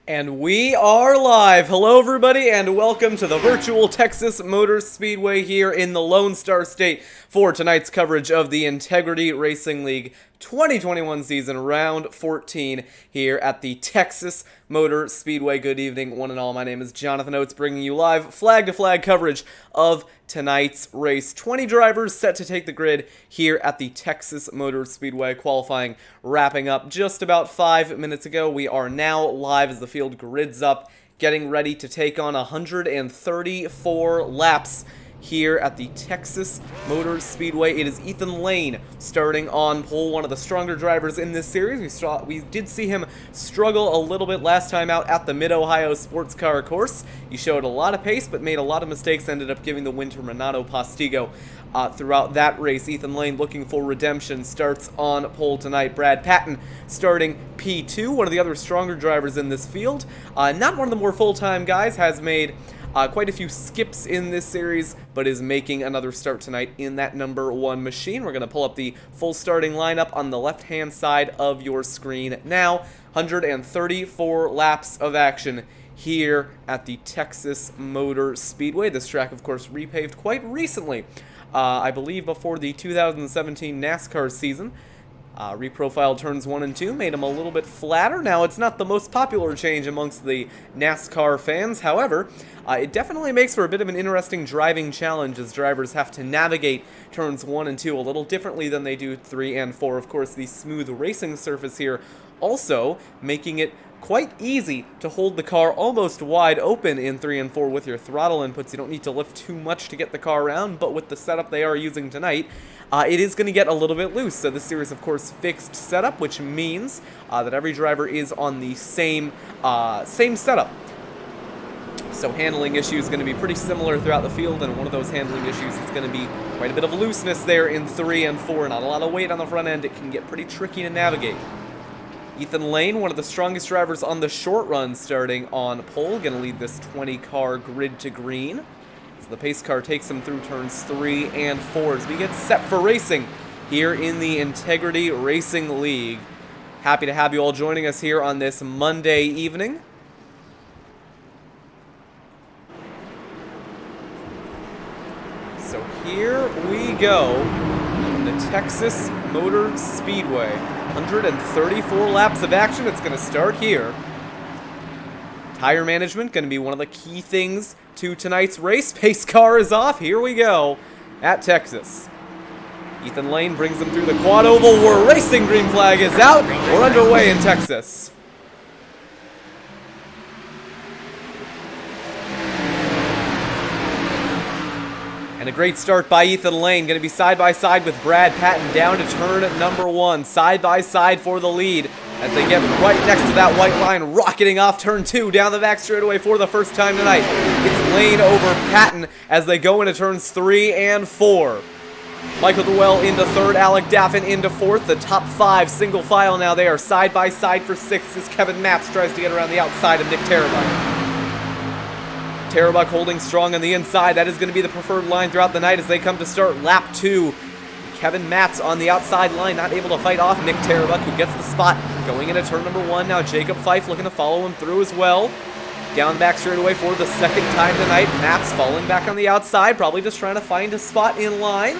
And we are live. Hello, everybody, and welcome to the virtual Texas Motor Speedway here in the Lone Star State for tonight's coverage of the Integrity Racing League 2021 season, round 14 here at the Texas Motor Speedway. Good evening, one and all. My name is Jonathan Oates, bringing you live flag-to-flag coverage of tonight's race. 20 drivers set to take the grid here at the Texas Motor Speedway. Qualifying wrapping up just about 5 minutes ago. We are now live as the field grids up, getting ready to take on 134 laps here at the Texas Motor Speedway. It is Ethan Lane starting on pole, one of the stronger drivers in this series. We did see him struggle a little bit last time out at the Mid-Ohio Sports Car course. He showed a lot of pace, but made a lot of mistakes, ended up giving the win to Renato Postigo throughout that race. Ethan Lane looking for redemption, starts on pole tonight. Brad Patton starting P2, one of the other stronger drivers in this field. Not one of the more full-time guys, has made quite a few skips in this series, but is making another start tonight in that number one machine. We're going to pull up the full starting lineup on the left-hand side of your screen now. 134 laps of action here at the Texas Motor Speedway. This track, of course, repaved quite recently, I believe before the 2017 NASCAR season. Reprofiled turns 1 and 2, made them a little bit flatter. Now, it's not the most popular change amongst the NASCAR fans. However, it definitely makes for a bit of an interesting driving challenge as drivers have to navigate turns 1 and 2 a little differently than they do 3 and 4. Of course, the smooth racing surface here also making it quite easy to hold the car almost wide open in 3 and 4 with your throttle inputs. You don't need to lift too much to get the car around, but with the setup they are using tonight, it is going to get a little bit loose. So this series, of course, fixed setup, which means that every driver is on the same setup. So handling issues going to be pretty similar throughout the field, and one of those handling issues is going to be quite a bit of looseness there in 3 and 4. Not a lot of weight on the front end. It can get pretty tricky to navigate. Ethan Lane, one of the strongest drivers on the short run, starting on pole, going to lead this 20-car grid to green. So the pace car takes him through turns 3 and 4 as we get set for racing here in the Integrity Racing League. Happy to have you all joining us here on this Monday evening. So here we go, the Texas Motor Speedway. 134 laps of action. It's going to start here. Tire management going to be one of the key things to tonight's race. Pace car is off. Here we go at Texas. Ethan Lane brings them through the quad oval. We're racing. Green flag is out. We're underway in Texas. And a great start by Ethan Lane. Going to be side-by-side with Brad Patton down to turn number 1. Side-by-side for the lead as they get right next to that white line, rocketing off turn 2 down the back straightaway for the first time tonight. It's Lane over Patton as they go into turns 3 and 4. Michael Dewell into 3rd, Alec Daffin into 4th. The top 5 single file now. They are side-by-side for 6th as Kevin Matz tries to get around the outside of Nick Tarabuck. Tarabuck holding strong on the inside. That is going to be the preferred line throughout the night as they come to start lap 2. Kevin Matz on the outside line, not able to fight off Nick Tarabuck, who gets the spot going into turn number 1. Now Jacob Fife looking to follow him through as well. Down back straightaway for the second time tonight. Matz falling back on the outside, probably just trying to find a spot in line.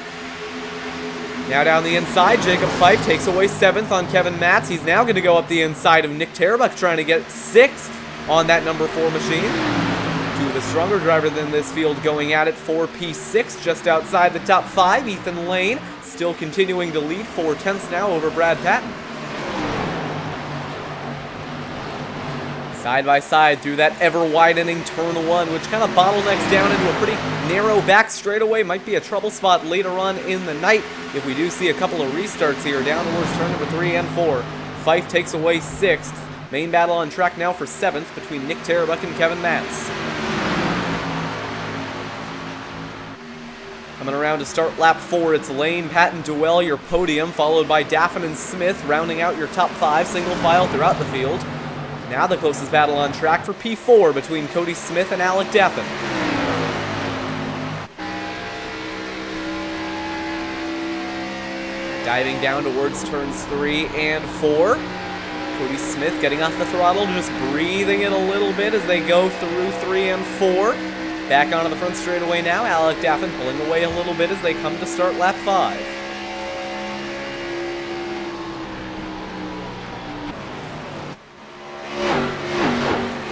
Now down the inside, Jacob Fife takes away 7th on Kevin Matz. He's now going to go up the inside of Nick Tarabuck, trying to get 6th on that number 4 machine. The stronger driver than this field going at it for P6, just outside the top 5. Ethan Lane still continuing to lead, 4/10 now over Brad Patton. Side by side through that ever-widening turn 1, which kind of bottlenecks down into a pretty narrow back straightaway. Might be a trouble spot later on in the night if we do see a couple of restarts here down towards turn number 3 and 4. Fife takes away 6th. Main battle on track now for 7th between Nick Tarabuck and Kevin Matz. Coming around to start lap 4, it's Lane, Patton, Dewell, your podium, followed by Daffin and Smith, rounding out your top 5 single file throughout the field. Now the closest battle on track for P4 between Cody Smith and Alec Daffin. Diving down towards turns 3 and 4. Cody Smith getting off the throttle, just breathing it a little bit as they go through 3 and 4. Back onto the front straightaway now. Alec Daffin pulling away a little bit as they come to start lap 5.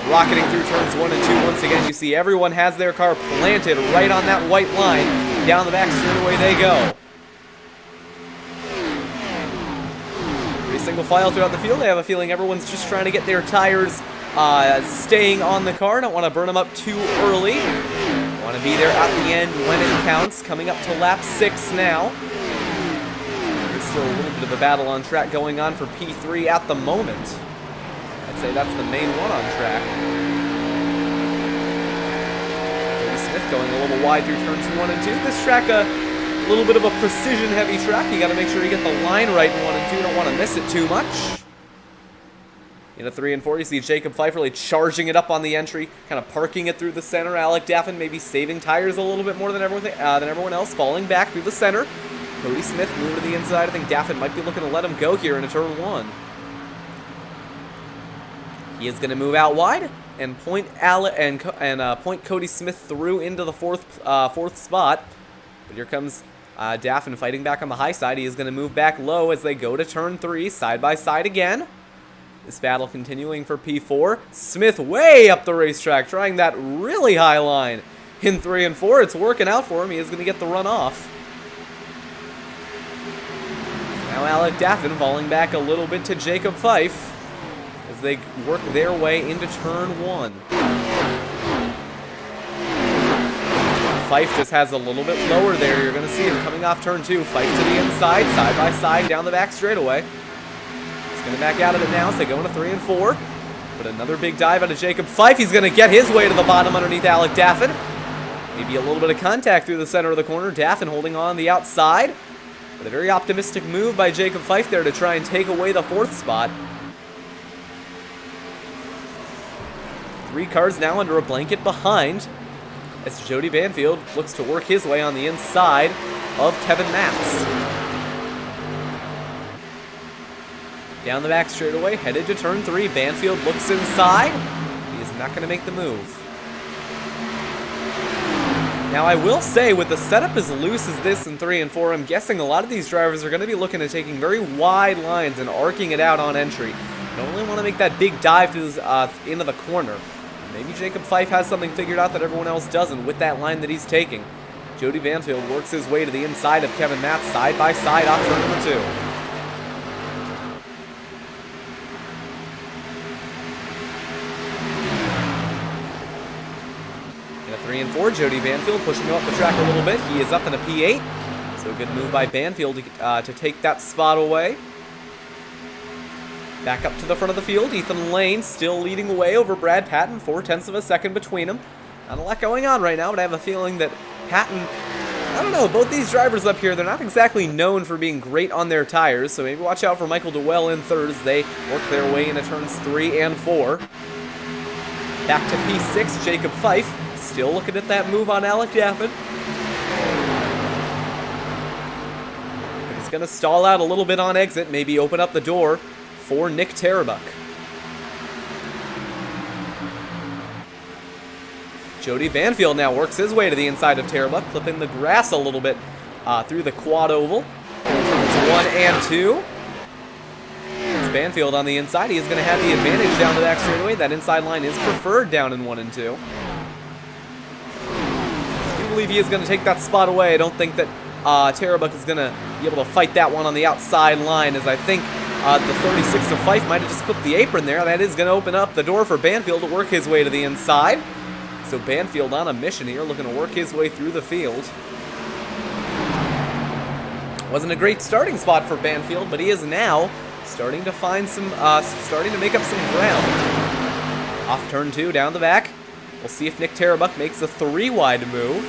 Rocketing through turns 1 and 2 once again. You see everyone has their car planted right on that white line. Down the back straightaway they go. Pretty single file throughout the field. I have a feeling everyone's just trying to get their tires staying on the car. Don't want to burn them up too early. Want to be there at the end when it counts. Coming up to lap 6 now. There's still a little bit of a battle on track going on for P3 at the moment. I'd say that's the main one on track. Cody Smith going a little wide through turns 1 and 2. This track a little bit of a precision-heavy track. You got to make sure you get the line right in 1 and 2. You don't want to miss it too much. Into 3 and 4, you see Jacob Fife really charging it up on the entry, kind of parking it through the center. Alec Daffin maybe saving tires a little bit more than everyone else, falling back through the center. Cody Smith moving to the inside. I think Daffin might be looking to let him go here into turn 1. He is going to move out wide and point Cody Smith through into the fourth spot. But here comes Daffin fighting back on the high side. He is going to move back low as they go to turn 3, side by side again. This battle continuing for P4. Smith way up the racetrack, trying that really high line in 3 and 4. It's working out for him. He is going to get the run off. Now Alec Daffin falling back a little bit to Jacob Fife as they work their way into turn 1. Fife just has a little bit lower there. You're going to see him coming off turn 2. Fife to the inside, side by side, down the back straightaway. He's going to back out of it now, so they go into 3 and 4. But another big dive out of Jacob Fife. He's going to get his way to the bottom underneath Alec Daffin. Maybe a little bit of contact through the center of the corner. Daffin holding on the outside. But a very optimistic move by Jacob Fife there to try and take away the 4th spot. 3 cars now under a blanket behind as Jody Banfield looks to work his way on the inside of Kevin Matz. Down the back straightaway, headed to turn 3. Banfield looks inside. He is not going to make the move. Now, I will say, with the setup as loose as this in 3 and 4, I'm guessing a lot of these drivers are going to be looking at taking very wide lines and arcing it out on entry. You don't really want to make that big dive to into the corner. Maybe Jacob Fife has something figured out that everyone else doesn't with that line that he's taking. Jody Banfield works his way to the inside of Kevin Matz, side by side off turn number 2. In a 3 and 4, Jody Banfield pushing him up the track a little bit. He is up in a P8. So a good move by Banfield to take that spot away. Back up to the front of the field, Ethan Lane still leading away over Brad Patton, 0.4 of a second between them. Not a lot going on right now, but I have a feeling that Patton, I don't know, both these drivers up here, they're not exactly known for being great on their tires, so maybe watch out for Michael DeWell in 3rd as they work their way into turns 3 and 4. Back to P6, Jacob Fife, still looking at that move on Alec Daffin. But he's going to stall out a little bit on exit, maybe open up the door for Nick Tarabuck. Jody Banfield now works his way to the inside of Tarabuck, clipping the grass a little bit through the quad oval. Turns 1 and 2. It's Banfield on the inside. He is going to have the advantage down the back straightaway. That inside line is preferred down in 1 and 2. I do believe he is going to take that spot away. I don't think that Tarabuck is going to be able to fight that one on the outside line, as I think the 36 of Fife might have just clipped the apron there. That is going to open up the door for Banfield to work his way to the inside. So Banfield on a mission here, looking to work his way through the field. Wasn't a great starting spot for Banfield, but he is now starting to find some, starting to make up some ground. Off turn 2, down the back. We'll see if Nick Tarabuck makes a 3-wide move.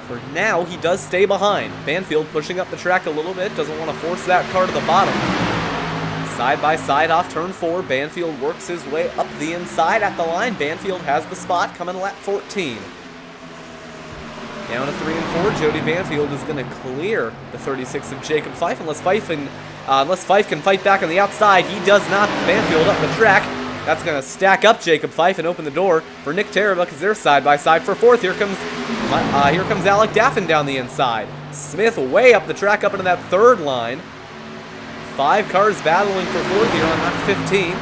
For now, he does stay behind. Banfield pushing up the track a little bit, doesn't want to force that car to the bottom. Side by side off turn 4, Banfield works his way up the inside at the line. Banfield has the spot coming lap 14. Down to 3 and 4, Jody Banfield is going to clear the 36 of Jacob Fife, unless Fife Unless Fife can fight back on the outside. He does not. Banfield up the track. That's going to stack up Jacob Fife and open the door for Nick Tarabuck as they're side by side for fourth. Here comes Alec Daffin down the inside. Smith way up the track up into that third line. 5 cars battling for fourth here on lap 15.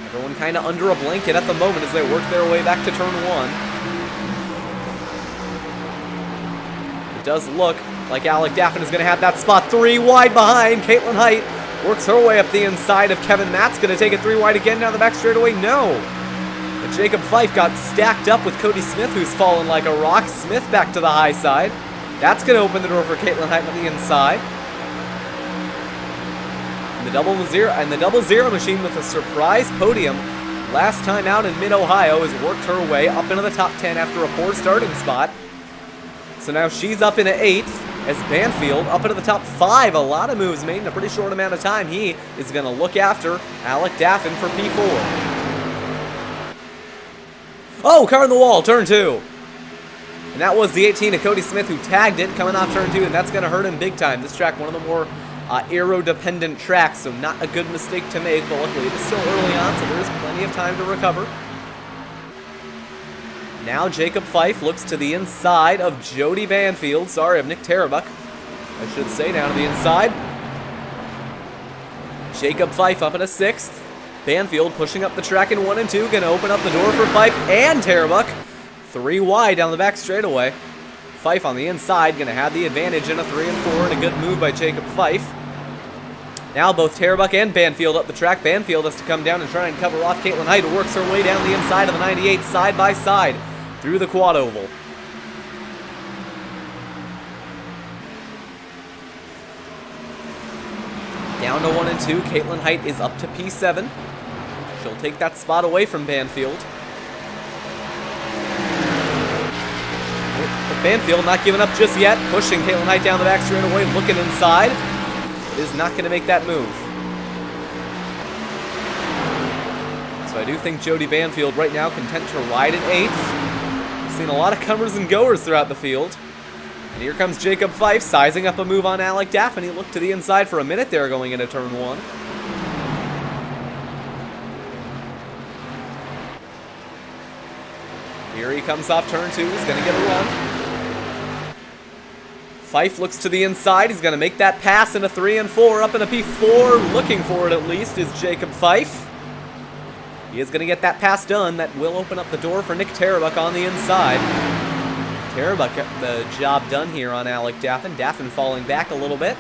Everyone kind of under a blanket at the moment as they work their way back to turn 1. It does look like Alec Daffin is going to have that spot 3 wide behind. Caitlin Height works her way up the inside of Kevin Matt's going to take it 3 wide again down the back straightaway. No. But Jacob Fife got stacked up with Cody Smith, who's fallen like a rock. Smith back to the high side. That's going to open the door for Caitlin Height on the inside. And the double zero machine with a surprise podium last time out in Mid-Ohio has worked her way up into the top 10 after a poor starting spot. So now she's up into 8th. As Banfield up into the top 5, a lot of moves made in a pretty short amount of time. He is going to look after Alec Daffin for P4. Oh, car on the wall, turn 2. And that was the 18 of Cody Smith who tagged it coming off turn 2, and that's going to hurt him big time. This track, one of the more aero-dependent tracks, so not a good mistake to make, but luckily it is still early on, so there is plenty of time to recover. Now Jacob Fife looks to the inside of Jody Banfield. Sorry, of Nick Tarabuck, I should say, down to the inside. Jacob Fife up in a 6th. Banfield pushing up the track in 1 and 2. Going to open up the door for Fife and Tarabuck. 3 wide down the back straightaway. Fife on the inside, going to have the advantage in a 3 and 4. And a good move by Jacob Fife. Now both Tarabuck and Banfield up the track. Banfield has to come down and try and cover off Caitlin Height, who works her way down the inside of the 98 side by side through the quad oval. Down to 1 and 2. Caitlin Height is up to P7. She'll take that spot away from Banfield. But Banfield not giving up just yet. Pushing Caitlin Height down the back straightaway, looking inside. Is not going to make that move. So I do think Jody Banfield right now content to ride in 8th. Seen a lot of comers and goers throughout the field. And here comes Jacob Fife sizing up a move on Alec Daffin. He looked to the inside for a minute there going into turn 1. Here he comes off turn 2. He's going to get a run. Fife looks to the inside. He's going to make that pass in a 3 and 4. Up in a P4. Looking for it at least is Jacob Fife. He is going to get that pass done. That will open up the door for Nick Tarabuck on the inside. Tarabuck got the job done here on Alec Daffin. Daffin falling back a little bit.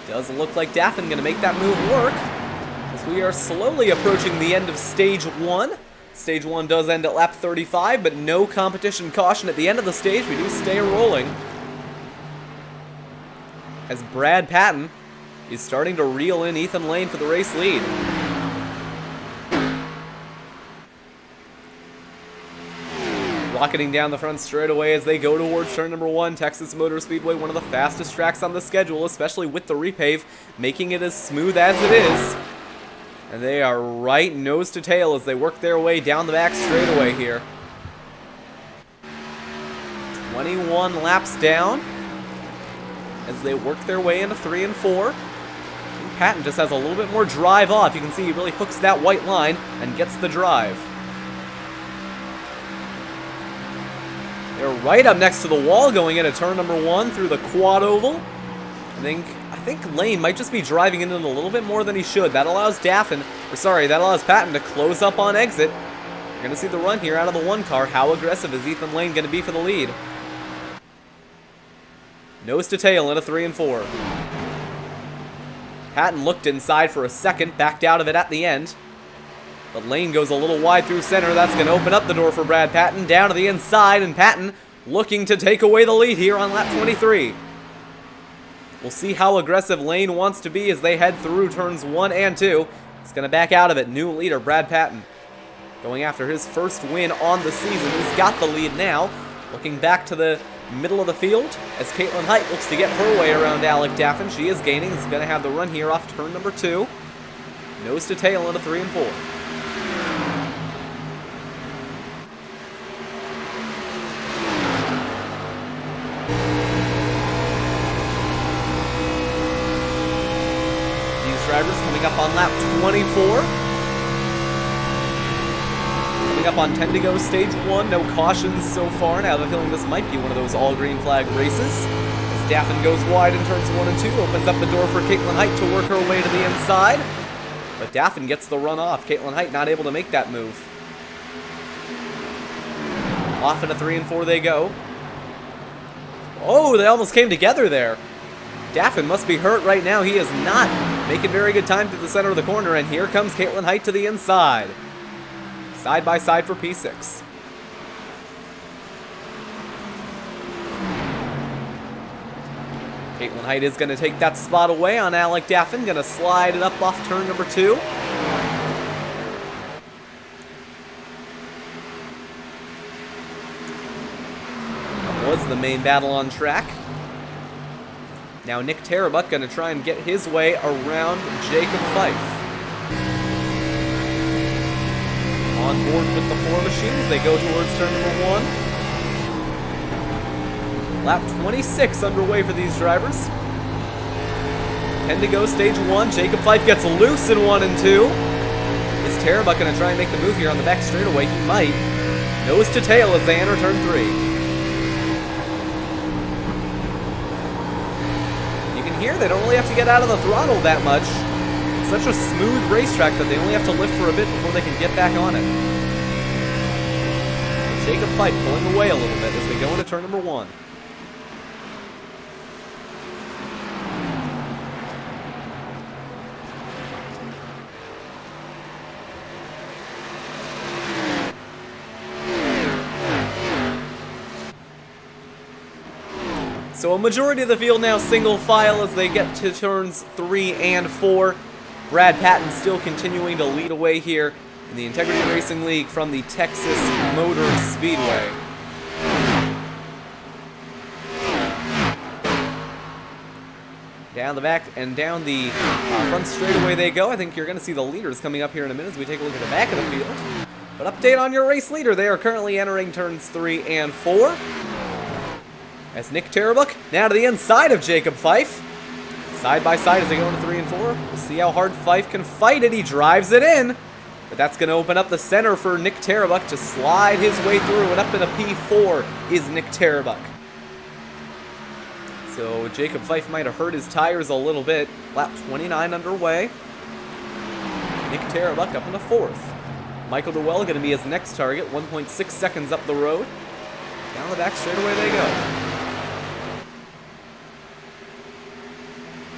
Does look like Daffin going to make that move work, as we are slowly approaching the end of Stage 1. Stage 1 does end at lap 35, but no competition caution at the end of the stage. We do stay rolling, as Brad Patton is starting to reel in Ethan Lane for the race lead. Rocketing down the front straightaway as they go towards turn number 1. Texas Motor Speedway, one of the fastest tracks on the schedule, especially with the repave, making it as smooth as it is. And they are right nose to tail as they work their way down the back straightaway here. 21 laps down as they work their way into 3 and 4. Patton just has a little bit more drive off. You can see he really hooks that white line and gets the drive. They're right up next to the wall going into turn number 1 through the quad oval. I think Lane might just be driving in it a little bit more than he should. That allows Patton to close up on exit. You're going to see the run here out of the 1 car. How aggressive is Ethan Lane going to be for the lead? Nose to tail into 3 and 4. Patton looked inside for a second, backed out of it at the end. But Lane goes a little wide through center. That's going to open up the door for Brad Patton. Down to the inside, and Patton looking to take away the lead here on lap 23. We'll see how aggressive Lane wants to be as they head through turns 1 and 2. He's going to back out of it. New leader, Brad Patton, going after his first win on the season. He's got the lead now. Looking back to the middle of the field as Caitlin Height looks to get her way around Alec Daffin. She is gaining. He's going to have the run here off turn number 2. Nose to tail into 3 and 4. coming up on lap 24. Coming up on 10 to go, stage 1. No cautions so far. Now I have a feeling this might be one of those all-green flag races. As Daffin goes wide in turns 1 and 2, opens up the door for Caitlin Height to work her way to the inside. But Daffin gets the run off. Caitlin Height not able to make that move. Off into 3 and 4 they go. Oh, they almost came together there. Daffin must be hurt right now. He is not making very good time to the center of the corner, and here comes Caitlin Height to the inside. Side by side for P6. Caitlin Height is going to take that spot away on Alec Daffin. Going to slide it up off turn number 2. That was the main battle on track. Now Nick Tarabuck going to try and get his way around Jacob Fife. On board with the 4 machines, they go towards turn number 1. Lap 26 underway for these drivers. 10 to go, stage 1. Jacob Fife gets loose in 1 and 2. Is Tarabuck going to try and make the move here on the back straightaway? He might. Nose to tail as they enter turn 3. You can hear they don't really have to get out of the throttle that much. Such a smooth racetrack that they only have to lift for a bit before they can get back on it. Jacob Fife pulling away a little bit as they go into turn number 1. So a majority of the field now single file as they get to turns 3 and 4. Brad Patton still continuing to lead away here in the Integrity Racing League from the Texas Motor Speedway. Down the back and down the front straightaway they go. I think you're going to see the leaders coming up here in a minute as we take a look at the back of the field. But update on your race leader. They are currently entering turns 3 and 4. As Nick Tarabuck now to the inside of Jacob Fife. Side by side as they go into 3 and 4. We'll see how hard Fife can fight it. He drives it in. But that's going to open up the center for Nick Tarabuck to slide his way through. And up in a P4 is Nick Tarabuck. So Jacob Fife might have hurt his tires a little bit. Lap 29 underway. Nick Tarabuck up in the 4th. Michael DeWell going to be his next target. 1.6 seconds up the road. Down the back straightaway they go.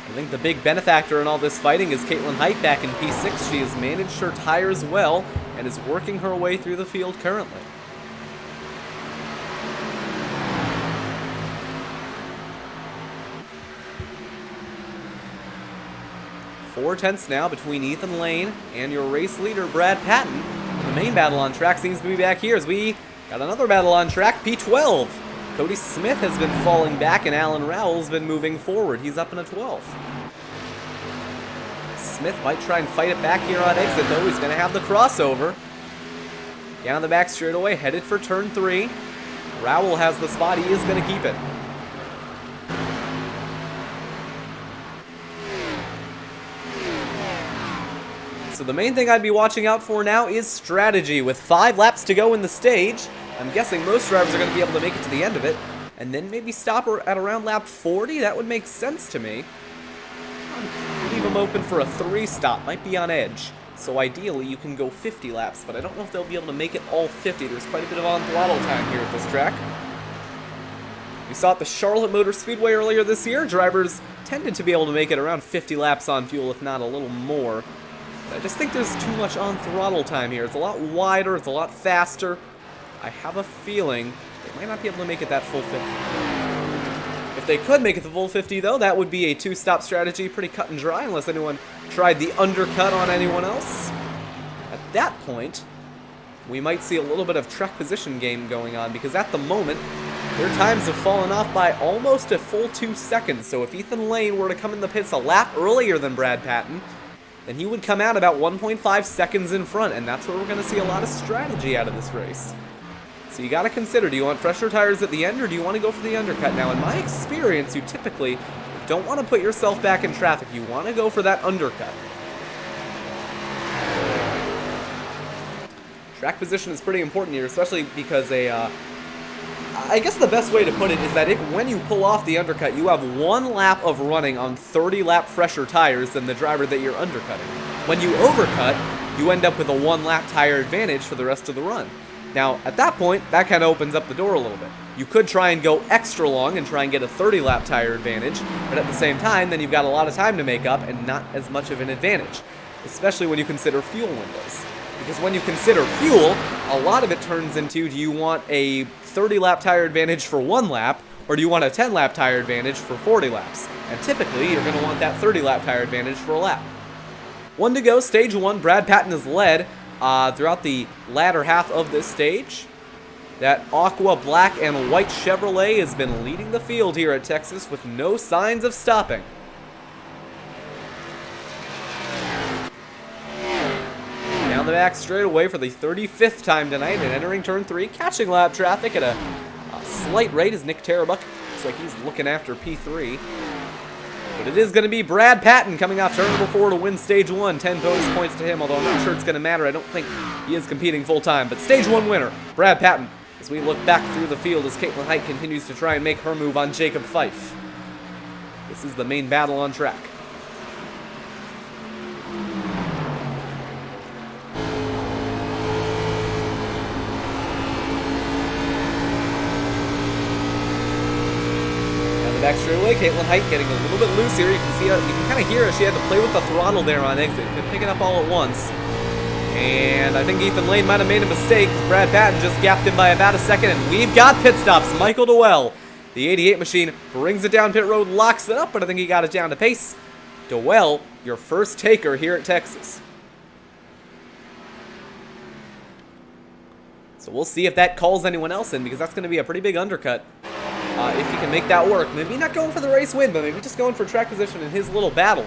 I think the big benefactor in all this fighting is Caitlin Height back in P6. She has managed her tires well and is working her way through the field currently. Four tenths now between Ethan Lane and your race leader, Brad Patton. The main battle on track seems to be back here as we got another battle on track, P12. Cody Smith has been falling back and Alan Rowell's been moving forward. He's up in a 12th. Smith might try and fight it back here on exit though. He's going to have the crossover. Down the back straightaway, headed for turn 3. Rowell has the spot. He is going to keep it. So the main thing I'd be watching out for now is strategy. With 5 laps to go in the stage, I'm guessing most drivers are going to be able to make it to the end of it, and then maybe stop at around lap 40. That would make sense to me. Leave them open for a 3 stop. Might be on edge. So ideally, you can go 50 laps, but I don't know if they'll be able to make it all 50. There's quite a bit of on-throttle time here at this track. We saw at the Charlotte Motor Speedway earlier this year, drivers tended to be able to make it around 50 laps on fuel, if not a little more. I just think there's too much on-throttle time here. It's a lot wider, it's a lot faster. I have a feeling they might not be able to make it that full 50. If they could make it the full 50, though, that would be a 2-stop strategy, pretty cut and dry, unless anyone tried the undercut on anyone else. At that point, we might see a little bit of track position game going on, because at the moment, their times have fallen off by almost a full 2 seconds. So if Ethan Lane were to come in the pits a lap earlier than Brad Patton, then he would come out about 1.5 seconds in front, and that's where we're going to see a lot of strategy out of this race. So you got to consider, do you want fresher tires at the end, or do you want to go for the undercut? Now, in my experience, you typically don't want to put yourself back in traffic. You want to go for that undercut. Track position is pretty important here, especially because I guess the best way to put it is that when you pull off the undercut, you have 1 lap of running on 30 lap fresher tires than the driver that you're undercutting. When you overcut, you end up with a 1 lap tire advantage for the rest of the run. Now, at that point, that kind of opens up the door a little bit. You could try and go extra long and try and get a 30 lap tire advantage, but at the same time, then you've got a lot of time to make up and not as much of an advantage, especially when you consider fuel windows. Because when you consider fuel, a lot of it turns into, do you want a 30 lap tire advantage for 1 lap, or do you want a 10 lap tire advantage for 40 laps? And typically, you're going to want that 30 lap tire advantage for a lap. 1 to go, stage 1. Brad Patton has led throughout the latter half of this stage. That aqua, black, and white Chevrolet has been leading the field here at Texas with no signs of stopping. Down the back straightaway for the 35th time tonight and entering turn 3, catching lap traffic at a slight rate as Nick Tarabuck looks like he's looking after P3. But it is going to be Brad Patton coming off turn number 4 to win stage 1. 10 bonus points to him, although I'm not sure it's going to matter. I don't think he is competing full time. But stage 1 winner, Brad Patton, as we look back through the field as Caitlin Height continues to try and make her move on Jacob Fife. This is the main battle on track. Back straight away, Caitlin Height getting a little bit loose here. You can see, you can kind of hear her. She had to play with the throttle there on exit. Couldn't pick it up all at once. And I think Ethan Lane might have made a mistake. Brad Patton just gapped him by about a second, and we've got pit stops. Michael Dewell, the 88 machine, brings it down pit road, locks it up, but I think he got it down to pace. Dewell, your first taker here at Texas. So we'll see if that calls anyone else in, because that's going to be a pretty big undercut. If he can make that work. Maybe not going for the race win, but maybe just going for track position in his little battle.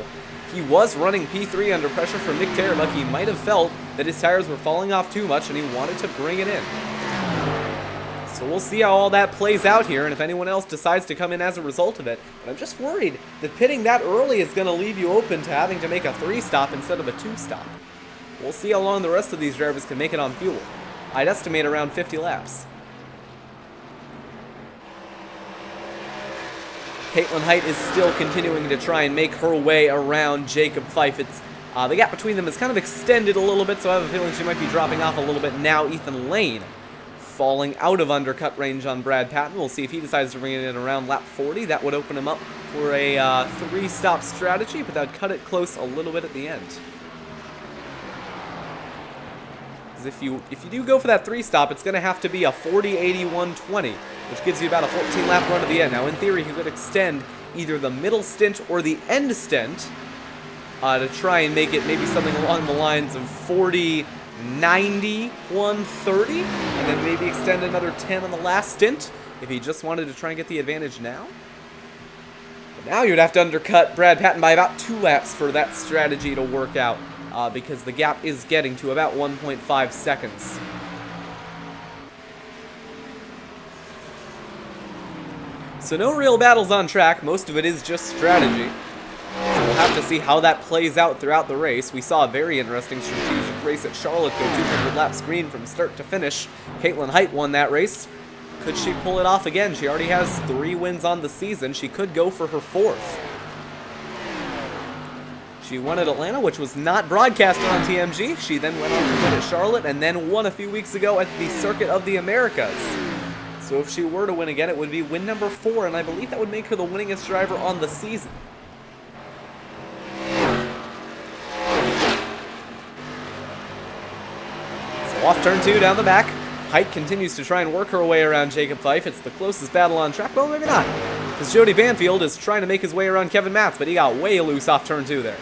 He was running P3 under pressure from Nick Tarabuck. He might have felt that his tires were falling off too much, and he wanted to bring it in. So we'll see how all that plays out here, and if anyone else decides to come in as a result of it. But I'm just worried that pitting that early is going to leave you open to having to make a 3-stop instead of a 2-stop. We'll see how long the rest of these drivers can make it on fuel. I'd estimate around 50 laps. Caitlin Height is still continuing to try and make her way around Jacob Fife. It's the gap between them is kind of extended a little bit, so I have a feeling she might be dropping off a little bit now. Ethan Lane falling out of undercut range on Brad Patton. We'll see if he decides to bring it in around lap 40. That would open him up for a 3-stop strategy, but that would cut it close a little bit at the end. If you do go for that 3-stop, it's going to have to be a 40-80-120, which gives you about a 14-lap run to the end. Now, in theory, you could extend either the middle stint or the end stint to try and make it maybe something along the lines of 40-90-130, and then maybe extend another 10 on the last stint if he just wanted to try and get the advantage now. But now you'd have to undercut Brad Patton by about 2 laps for that strategy to work out. Because the gap is getting to about 1.5 seconds. So no real battles on track, most of it is just strategy. So we'll have to see how that plays out throughout the race. We saw a very interesting strategic race at Charlotte go 200 laps green from start to finish. Caitlin Height won that race. Could she pull it off again? She already has 3 wins on the season. She could go for her 4th. She won at Atlanta, which was not broadcasted on TMG. She then went on to win at Charlotte and then won a few weeks ago at the Circuit of the Americas. So if she were to win again, it would be win number 4, and I believe that would make her the winningest driver on the season. So off turn 2 down the back. Height continues to try and work her way around Jacob Fife. It's the closest battle on track. Well, maybe not, because Jody Banfield is trying to make his way around Kevin Matz, but he got way loose off turn 2 there.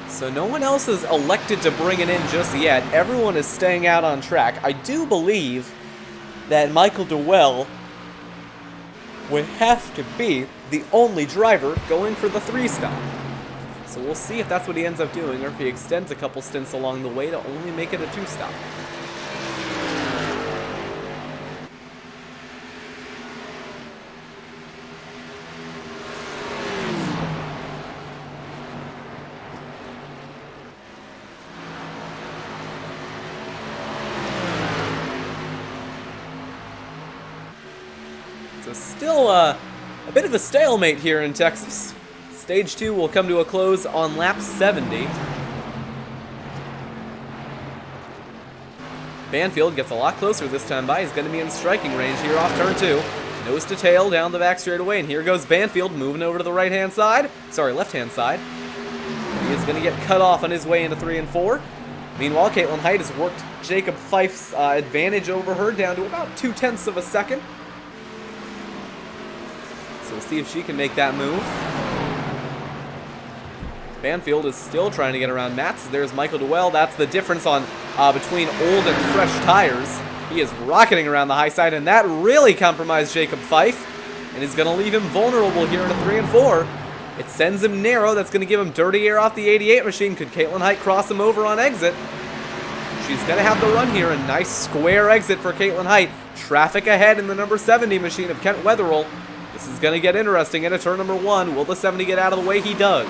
So no one else is elected to bring it in just yet. Everyone is staying out on track. I do believe that Michael Dewell would have to be the only driver going for the 3-stop. So we'll see if that's what he ends up doing, or if he extends a couple stints along the way to only make it a 2-stop. So still a bit of a stalemate here in Texas. Stage 2 will come to a close on lap 70. Banfield gets a lot closer this time by. He's going to be in striking range here off turn 2. Nose to tail down the back straightaway, and here goes Banfield moving over to the right-hand side. Sorry, left-hand side. He is going to get cut off on his way into 3 and 4. Meanwhile, Caitlin Height has worked Jacob Fife's advantage over her down to about 0.2 of a second. So we'll see if she can make that move. Banfield is still trying to get around Mats. There's Michael Duell. That's the difference on between old and fresh tires. He is rocketing around the high side, and that really compromised Jacob Fife, and is going to leave him vulnerable here in a 3 and 4. It sends him narrow. That's going to give him dirty air off the 88 machine. Could Caitlin Height cross him over on exit? She's going to have the run here. A nice square exit for Caitlin Height. Traffic ahead in the number 70 machine of Kent Wetherell. This is going to get interesting into turn number 1. Will the 70 get out of the way? He does.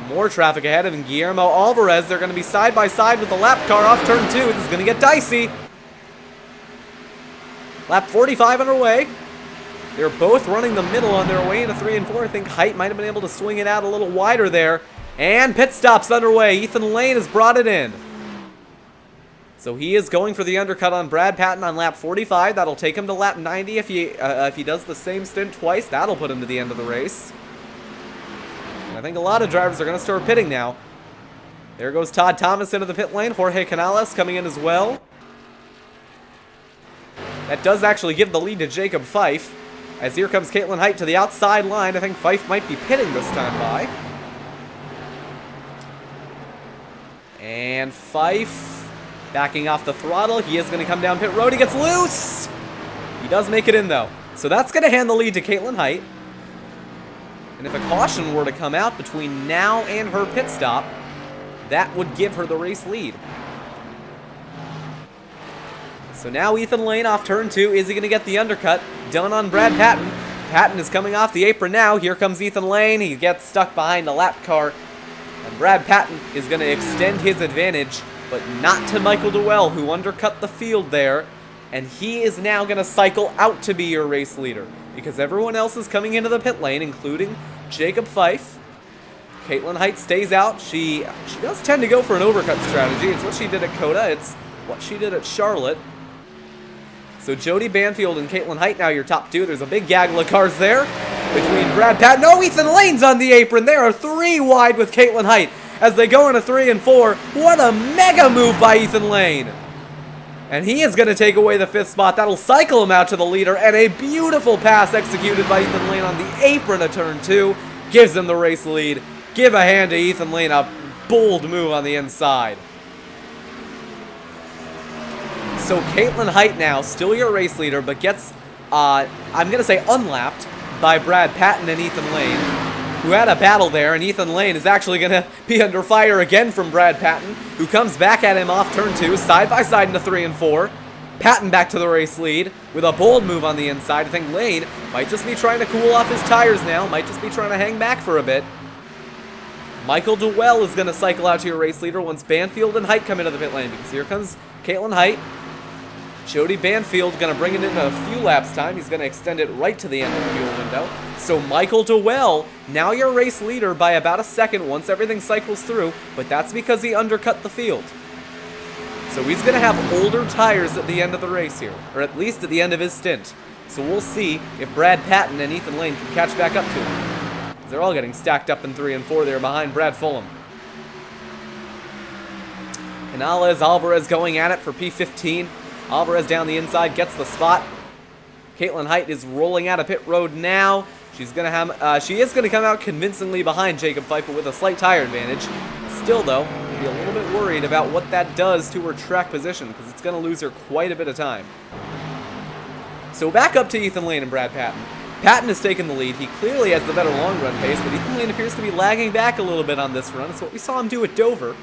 More traffic ahead of Guillermo Alvarez. They're going to be side by side with the lap car off turn 2. This is going to get dicey. Lap 45 underway. They're both running the middle on their way into 3 and 4. I think Height might have been able to swing it out a little wider there. And pit stop's underway. Ethan Lane has brought it in. So he is going for the undercut on Brad Patton on lap 45. That'll take him to lap 90 if he does the same stint twice. That'll put him to the end of the race. And I think a lot of drivers are going to start pitting now. There goes Todd Thomas into the pit lane. Jorge Canales coming in as well. That does actually give the lead to Jacob Fife. As here comes Caitlin Height to the outside line. I think Fife might be pitting this time by. And Fife backing off the throttle. He is going to come down pit road. He gets loose. He does make it in, though. So that's going to hand the lead to Caitlin Height. And if a caution were to come out between now and her pit stop, that would give her the race lead. So now Ethan Lane off turn 2. Is he going to get the undercut? Done on Brad Patton. Patton is coming off the apron now. Here comes Ethan Lane. He gets stuck behind a lap car. And Brad Patton is going to extend his advantage, but not to Michael Duell, who undercut the field there. And he is now going to cycle out to be your race leader, because everyone else is coming into the pit lane, including Jacob Fife. Caitlin Height stays out. She does tend to go for an overcut strategy. It's what she did at Coda. It's what she did at Charlotte. So Jody Banfield and Caitlin Height now your top 2. There's a big gaggle of cars there between Brad Patton. No, Ethan Lane's on the apron. They are 3 wide with Caitlin Height as they go into 3 and 4. What a mega move by Ethan Lane. And he is going to take away the 5th spot. That'll cycle him out to the leader. And a beautiful pass executed by Ethan Lane on the apron of turn 2 gives them the race lead. Give a hand to Ethan Lane. A bold move on the inside. So Caitlin Height now, still your race leader, but gets, I'm going to say unlapped by Brad Patton and Ethan Lane, who had a battle there, and Ethan Lane is actually going to be under fire again from Brad Patton, who comes back at him off turn 2, side by side into 3 and 4. Patton back to the race lead with a bold move on the inside. I think Lane might just be trying to cool off his tires now, might just be trying to hang back for a bit. Michael Duell is going to cycle out to your race leader once Banfield and Height come into the pit lane, because here comes Caitlin Height. Jody Banfield going to bring it into a few laps time. He's going to extend it right to the end of the fuel window. So Michael Duell, now your race leader by about a second once everything cycles through, but that's because he undercut the field. So he's going to have older tires at the end of the race here, or at least at the end of his stint. So we'll see if Brad Patton and Ethan Lane can catch back up to him. They're all getting stacked up in 3 and 4 there behind Brad Fulham. Canales, Alvarez going at it for P15. Alvarez down the inside, gets the spot. Caitlin Height is rolling out of pit road now. She is going to come out convincingly behind Jacob Fife, but with a slight tire advantage. Still, though, be a little bit worried about what that does to her track position, because it's going to lose her quite a bit of time. So back up to Ethan Lane and Brad Patton. Patton has taken the lead. He clearly has the better long-run pace, but Ethan Lane appears to be lagging back a little bit on this run. It's what we saw him do at Dover.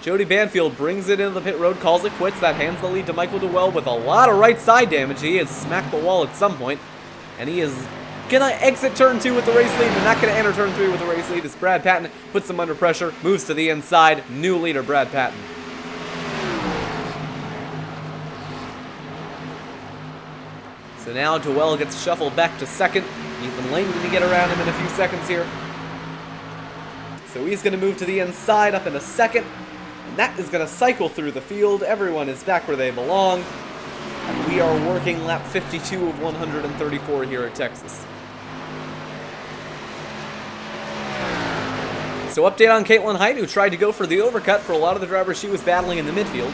Jody Banfield brings it into the pit road, calls it quits. That hands the lead to Michael Duell with a lot of right side damage. He has smacked the wall at some point, and he is going to exit turn 2 with the race lead, but not going to enter turn 3 with the race lead as Brad Patton puts him under pressure, moves to the inside. New leader, Brad Patton. So now Dewell gets shuffled back to second. Ethan Lane going to get around him in a few seconds here. So he's going to move to the inside up in a second. And that is going to cycle through the field. Everyone is back where they belong. And we are working lap 52 of 134 here at Texas. So update on Caitlin Height, who tried to go for the overcut for a lot of the drivers she was battling in the midfield.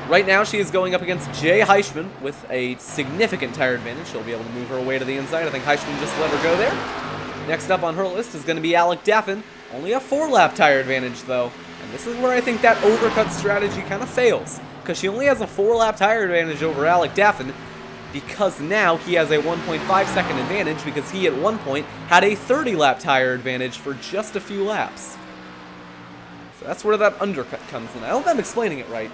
Right now she is going up against Jay Heischman with a significant tire advantage. She'll be able to move her way to the inside. I think Heischman just let her go there. Next up on her list is going to be Alec Daffin. Only a 4-lap tire advantage though. And this is where I think that overcut strategy kind of fails. Because she only has a 4-lap tire advantage over Alec Daffin. Because now he has a 1.5 second advantage because he at one point had a 30-lap tire advantage for just a few laps. So that's where that undercut comes in. I hope I'm explaining it right.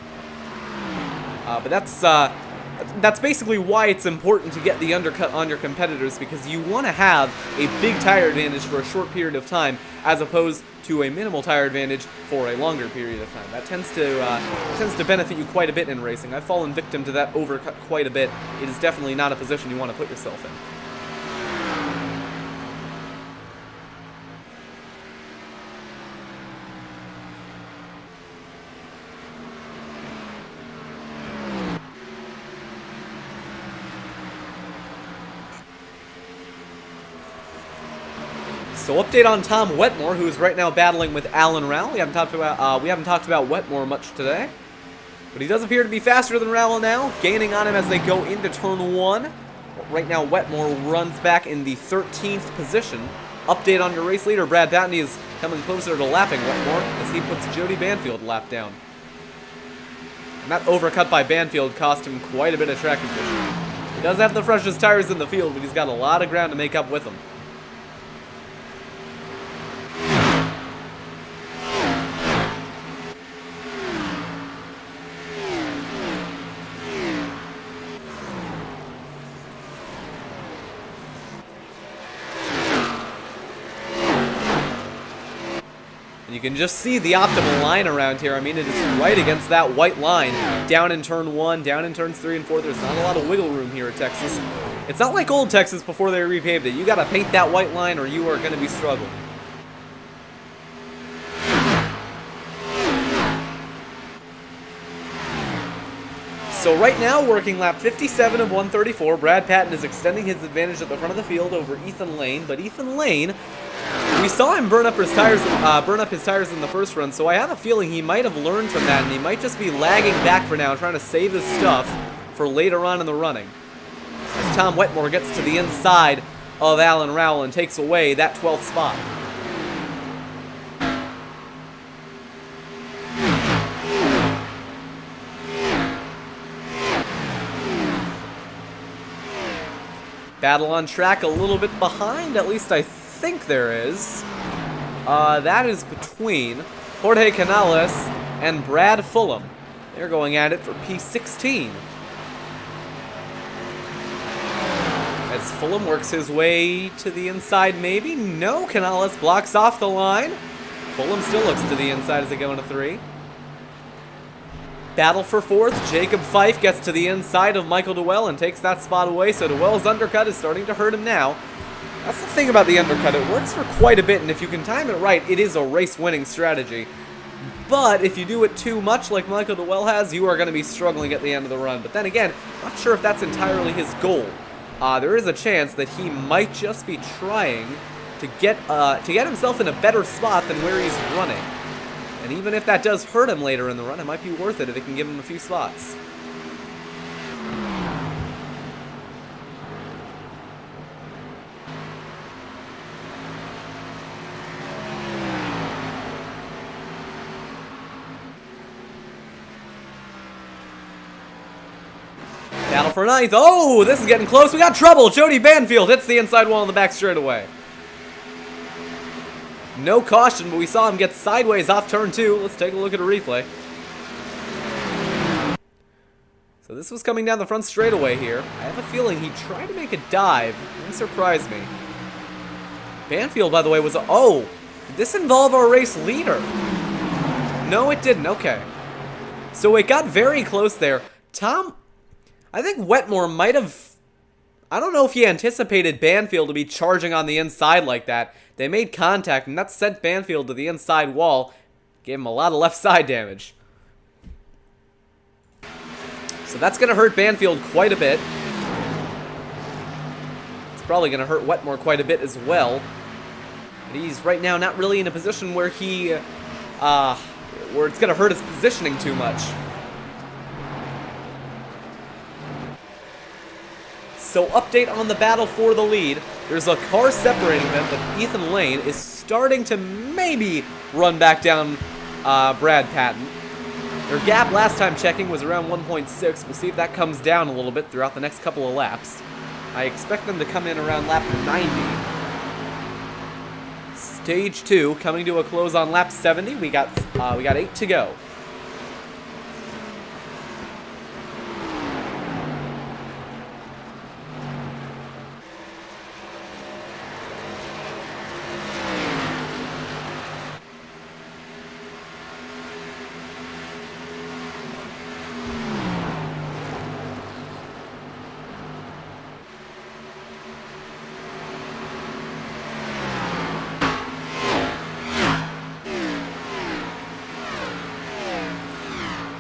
But that's basically why it's important to get the undercut on your competitors, because you want to have a big tire advantage for a short period of time as opposed to a minimal tire advantage for a longer period of time. That tends to benefit you quite a bit in racing. I've fallen victim to that overcut quite a bit. It is definitely not a position you want to put yourself in. So update on Tom Wetmore, who is right now battling with Alan Rowell. We haven't talked about Wetmore much today, but he does appear to be faster than Rowell now, gaining on him as they go into turn 1. But right now Wetmore runs back in the 13th position. Update on your race leader, Brad Batney, is coming closer to lapping Wetmore as he puts Jody Banfield lap down. And that overcut by Banfield cost him quite a bit of track position. He does have the freshest tires in the field, but he's got a lot of ground to make up with them. You can just see the optimal line around here. I mean, it is right against that white line. Down in turn 1, down in turns 3 and 4. There's not a lot of wiggle room here at Texas. It's not like old Texas before they repaved it. You got to paint that white line or you are going to be struggling. So right now, working lap 57 of 134, Brad Patton is extending his advantage at the front of the field over Ethan Lane. But Ethan Lane, we saw him burn up his tires in the first run, so I have a feeling he might have learned from that, and he might just be lagging back for now, trying to save his stuff for later on in the running. As Tom Wetmore gets to the inside of Alan Rowell and takes away that 12th spot. Battle on track a little bit behind, at least I think there is. That is between Jorge Canales and Brad Fulham. They're going at it for P16. As Fulham works his way to the inside, maybe? No, Canales blocks off the line. Fulham still looks to the inside as they go into 3. Battle for 4th. Jacob Fife gets to the inside of Michael Dewell and takes that spot away, so Dewell's undercut is starting to hurt him now. That's the thing about the undercut. It works for quite a bit, and if you can time it right, it is a race-winning strategy. But if you do it too much like Michael Dewell has, you are going to be struggling at the end of the run. But then again, I'm not sure if that's entirely his goal. There is a chance that he might just be trying to get himself in a better spot than where he's running. And even if that does hurt him later in the run, it might be worth it if it can give him a few spots. Battle for 9th. Oh, this is getting close. We got trouble. Jody Banfield hits the inside wall in the back straightaway. No caution, but we saw him get sideways off turn 2. Let's take a look at a replay. So this was coming down the front straightaway here. I have a feeling he tried to make a dive. Didn't surprise me. Banfield, by the way, was... Oh! Did this involve our race leader? No, it didn't. Okay. So it got very close there. I think Wetmore might have... I don't know if he anticipated Banfield to be charging on the inside like that. They made contact, and that sent Banfield to the inside wall. Gave him a lot of left side damage. So that's going to hurt Banfield quite a bit. It's probably going to hurt Wetmore quite a bit as well. But he's right now not really in a position where where it's going to hurt his positioning too much. So update on the battle for the lead. There's a car separating them, but Ethan Lane is starting to maybe run back down Brad Patton. Their gap last time checking was around 1.6. We'll see if that comes down a little bit throughout the next couple of laps. I expect them to come in around lap 90. Stage 2 coming to a close on lap 70. We got 8 to go.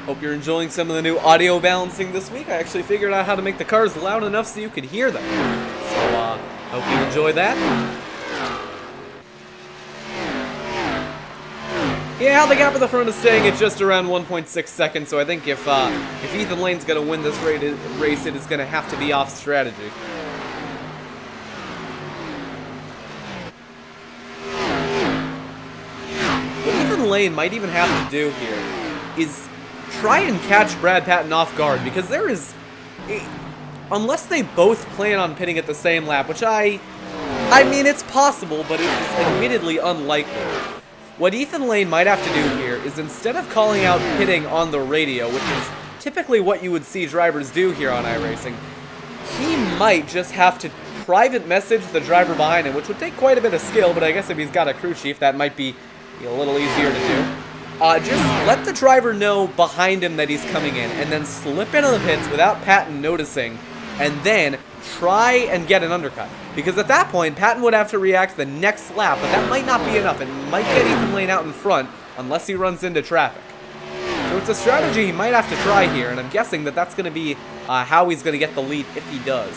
Hope you're enjoying some of the new audio balancing this week. I actually figured out how to make the cars loud enough so you could hear them. So, hope you enjoy that. Yeah, the gap at the front is staying at just around 1.6 seconds, so I think if Ethan Lane's going to win this race, it is going to have to be off strategy. What Ethan Lane might even have to do here is try and catch Brad Patton off guard, because there is, unless they both plan on pitting at the same lap, which I mean, it's possible, but it is admittedly unlikely. What Ethan Lane might have to do here is, instead of calling out pitting on the radio, which is typically what you would see drivers do here on iRacing, he might just have to private message the driver behind him, which would take quite a bit of skill, but I guess if he's got a crew chief, that might be a little easier to do. Just let the driver know behind him that he's coming in, and then slip into the pits without Patton noticing, and then try and get an undercut. Because at that point, Patton would have to react the next lap, but that might not be enough. It might get Ethan Lane out in front, unless he runs into traffic. So it's a strategy he might have to try here, and I'm guessing that that's going to be how he's going to get the lead if he does.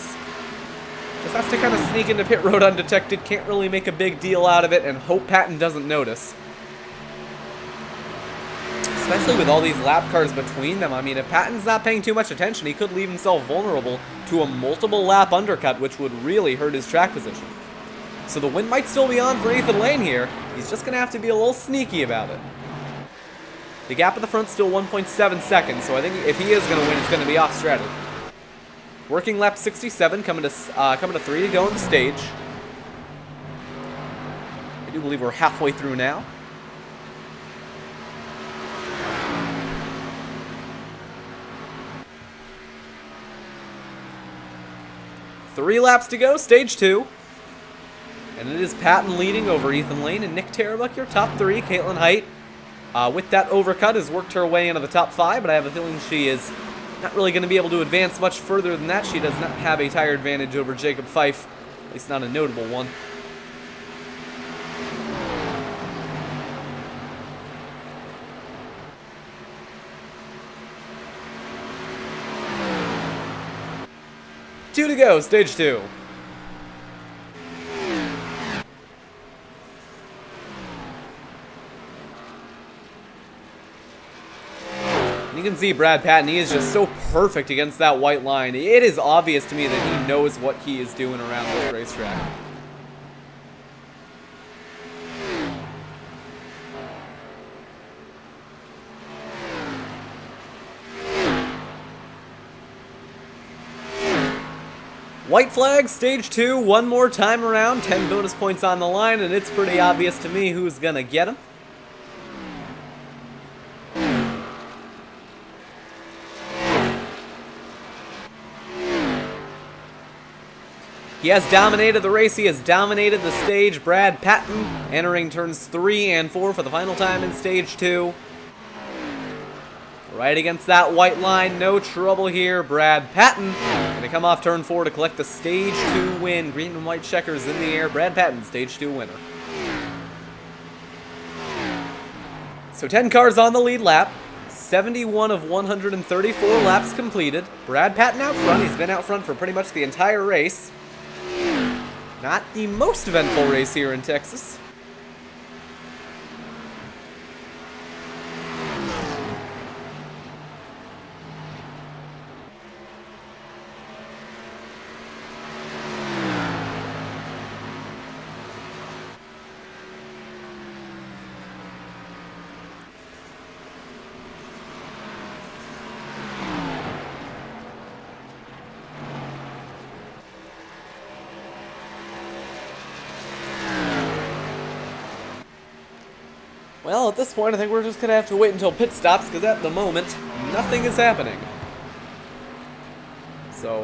Just has to kind of sneak into pit road undetected, can't really make a big deal out of it, and hope Patton doesn't notice. Especially with all these lap cars between them. I mean, if Patton's not paying too much attention, he could leave himself vulnerable to a multiple lap undercut, which would really hurt his track position. So the win might still be on for Ethan Lane here. He's just going to have to be a little sneaky about it. The gap at the front's still 1.7 seconds, so I think if he is going to win, it's going to be off strategy. Working lap 67, coming to 3 to go on the stage. I do believe we're halfway through now. Three laps to go, stage 2. And it is Patton leading over Ethan Lane and Nick Tarabuck, your top 3. Caitlin Height, with that overcut, has worked her way into the top 5, but I have a feeling she is not really going to be able to advance much further than that. She does not have a tire advantage over Jacob Fife, at least not a notable one. Two to go, stage 2. You can see Brad Patton, he is just so perfect against that white line. It is obvious to me that he knows what he is doing around this racetrack. White flag, stage 2, one more time around, 10 bonus points on the line, and it's pretty obvious to me who's gonna get him. He has dominated the race, he has dominated the stage. Brad Patton entering turns 3 and 4 for the final time in stage 2. Right against that white line, no trouble here. Brad Patton going to come off turn 4 to collect the stage 2 win. Green and white checkers in the air. Brad Patton, stage 2 winner. So 10 cars on the lead lap. 71 of 134 laps completed. Brad Patton out front. He's been out front for pretty much the entire race. Not the most eventful race here in Texas. Well, at this point, I think we're just going to have to wait until pit stops, because at the moment, nothing is happening. So,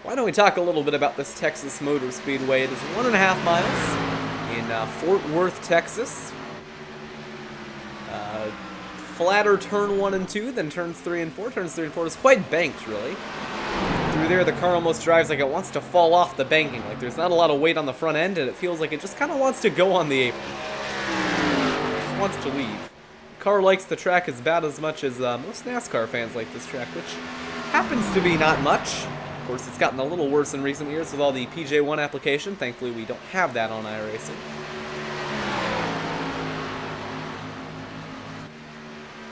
why don't we talk a little bit about this Texas Motor Speedway. It is 1.5 miles in Fort Worth, Texas. Flatter turn 1 and 2, then turns 3 and 4. Turns 3 and 4 is quite banked, really. Through there, the car almost drives like it wants to fall off the banking. Like, there's not a lot of weight on the front end, and it feels like it just kind of wants to go on the apron. Wants to leave. The car likes the track as bad as much as most NASCAR fans like this track, which happens to be not much. Of course, it's gotten a little worse in recent years with all the PJ1 application. Thankfully, we don't have that on iRacing.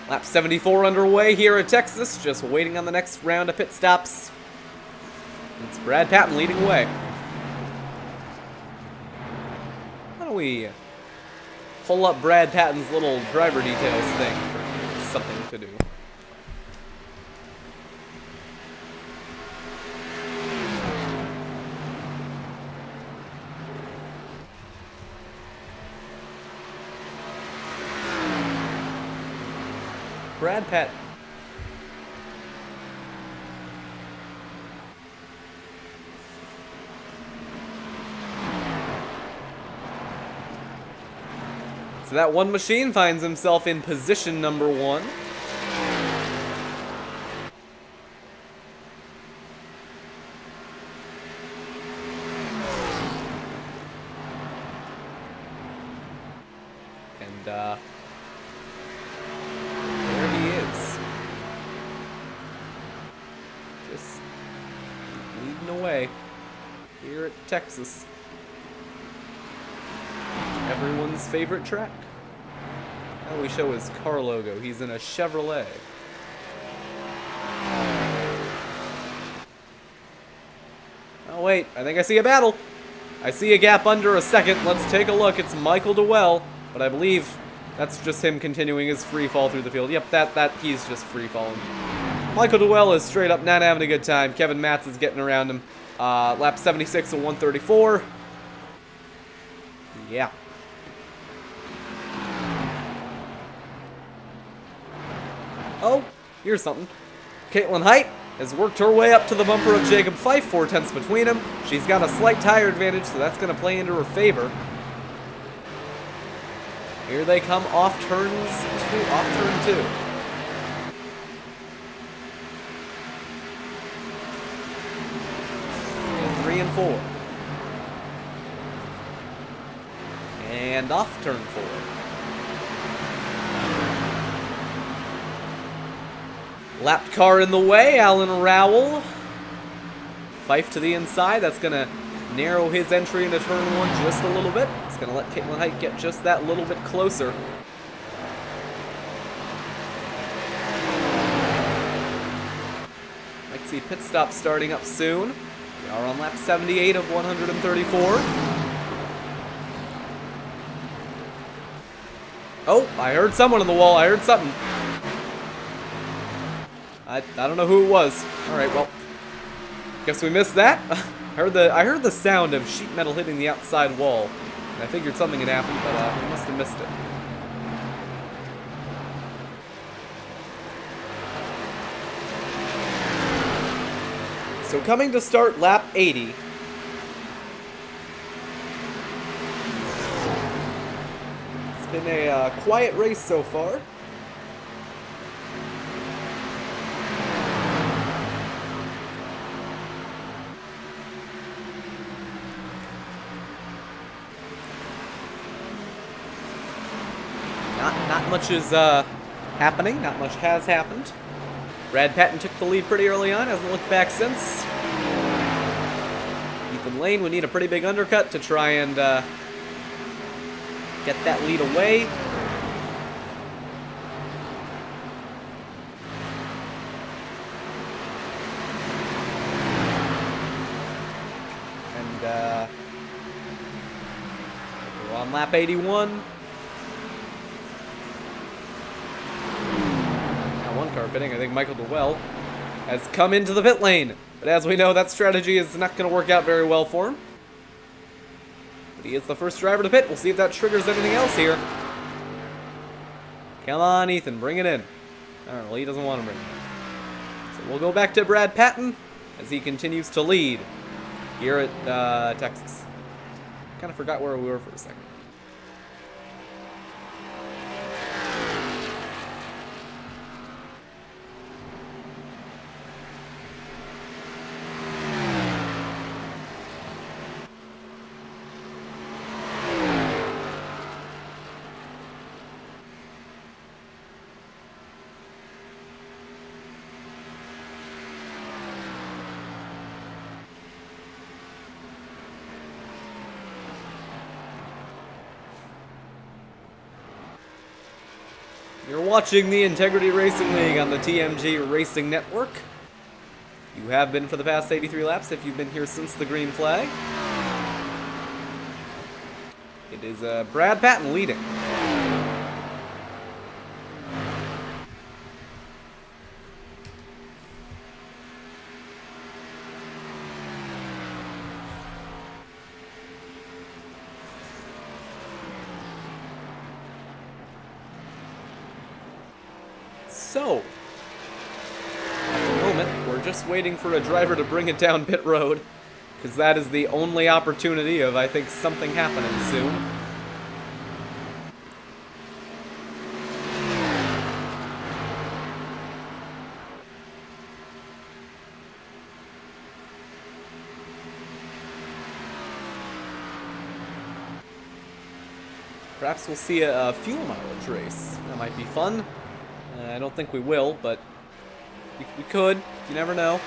Lap 74 underway here at Texas, just waiting on the next round of pit stops. It's Brad Patton leading away. Why don't we pull up Brad Patton's little driver details thing for something to do. Brad Patton. So that one machine finds himself in position number 1. And, there he is. Just leading away here at Texas. Everyone's favorite track. Now we show his car logo. He's in a Chevrolet. Oh wait, I think I see a battle. I see a gap under a second. Let's take a look. It's Michael Dewell, but I believe that's just him continuing his free fall through the field. Yep, that he's just free falling. Michael Dewell is straight up not having a good time. Kevin Matz is getting around him. Lap 76 and 134. Yeah. Oh, here's something. Caitlin Height has worked her way up to the bumper of Jacob Fife, 4/10 between them. She's got a slight tire advantage, so that's going to play into her favor. Here they come off turn 2. And 3 and 4. And off turn 4. Lapped car in the way, Alan Rowell. Fife to the inside, that's going to narrow his entry into turn 1 just a little bit. It's going to let Caitlin Height get just that little bit closer. Might see pit stop starting up soon. We are on lap 78 of 134. Oh, I heard someone on the wall. I heard something. I don't know who it was. All right, well, guess we missed that. I heard the sound of sheet metal hitting the outside wall, and I figured something had happened, but we must have missed it. So coming to start lap 80. It's been a quiet race so far. not much is happening. Not much has happened. Brad Patton took the lead pretty early on. Hasn't looked back since. Ethan Lane would need a pretty big undercut to try and get that lead away. And we're on lap 81. One car pitting. I think Michael DeWell has come into the pit lane. But as we know, that strategy is not going to work out very well for him. But he is the first driver to pit. We'll see if that triggers anything else here. Come on, Ethan. Bring it in. I don't know. He doesn't want to bring it in. So we'll go back to Brad Patton as he continues to lead here at Texas. Kind of forgot where we were for a second. You're watching the Integrity Racing League on the TMG Racing Network. You have been for the past 83 laps if you've been here since the green flag. It is Brad Patton leading. So, at the moment, we're just waiting for a driver to bring it down pit road, because that is the only opportunity of, I think, something happening soon. Perhaps we'll see a fuel mileage race. That might be fun. I don't think we will, but we could. You never know.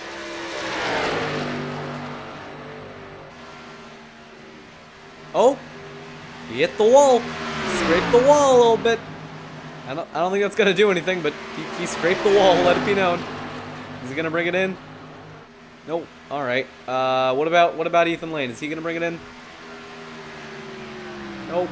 Oh! He hit the wall. Scraped the wall a little bit. I don't think that's gonna do anything, but he scraped the wall. Let it be known. Is he gonna bring it in? Nope. All right. What about Ethan Lane? Is he gonna bring it in? Nope.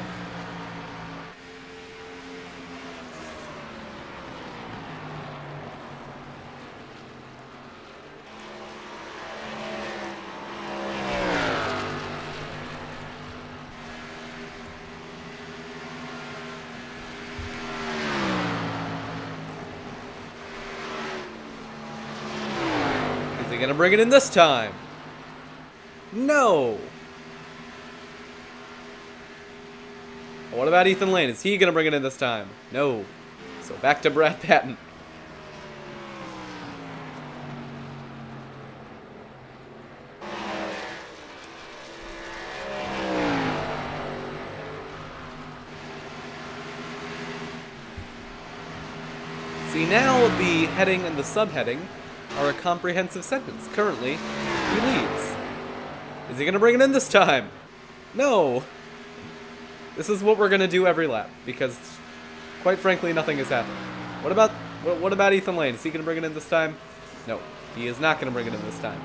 Gonna bring it in this time? No. What about Ethan Lane? Is he gonna bring it in this time? No. So back to Brad Patton. See, now the heading and the subheading are a comprehensive sentence. Currently, he leads. Is he gonna bring it in this time? No. This is what we're gonna do every lap, because, quite frankly, nothing has happened. What about Ethan Lane? Is he gonna bring it in this time? No, he is not gonna bring it in this time.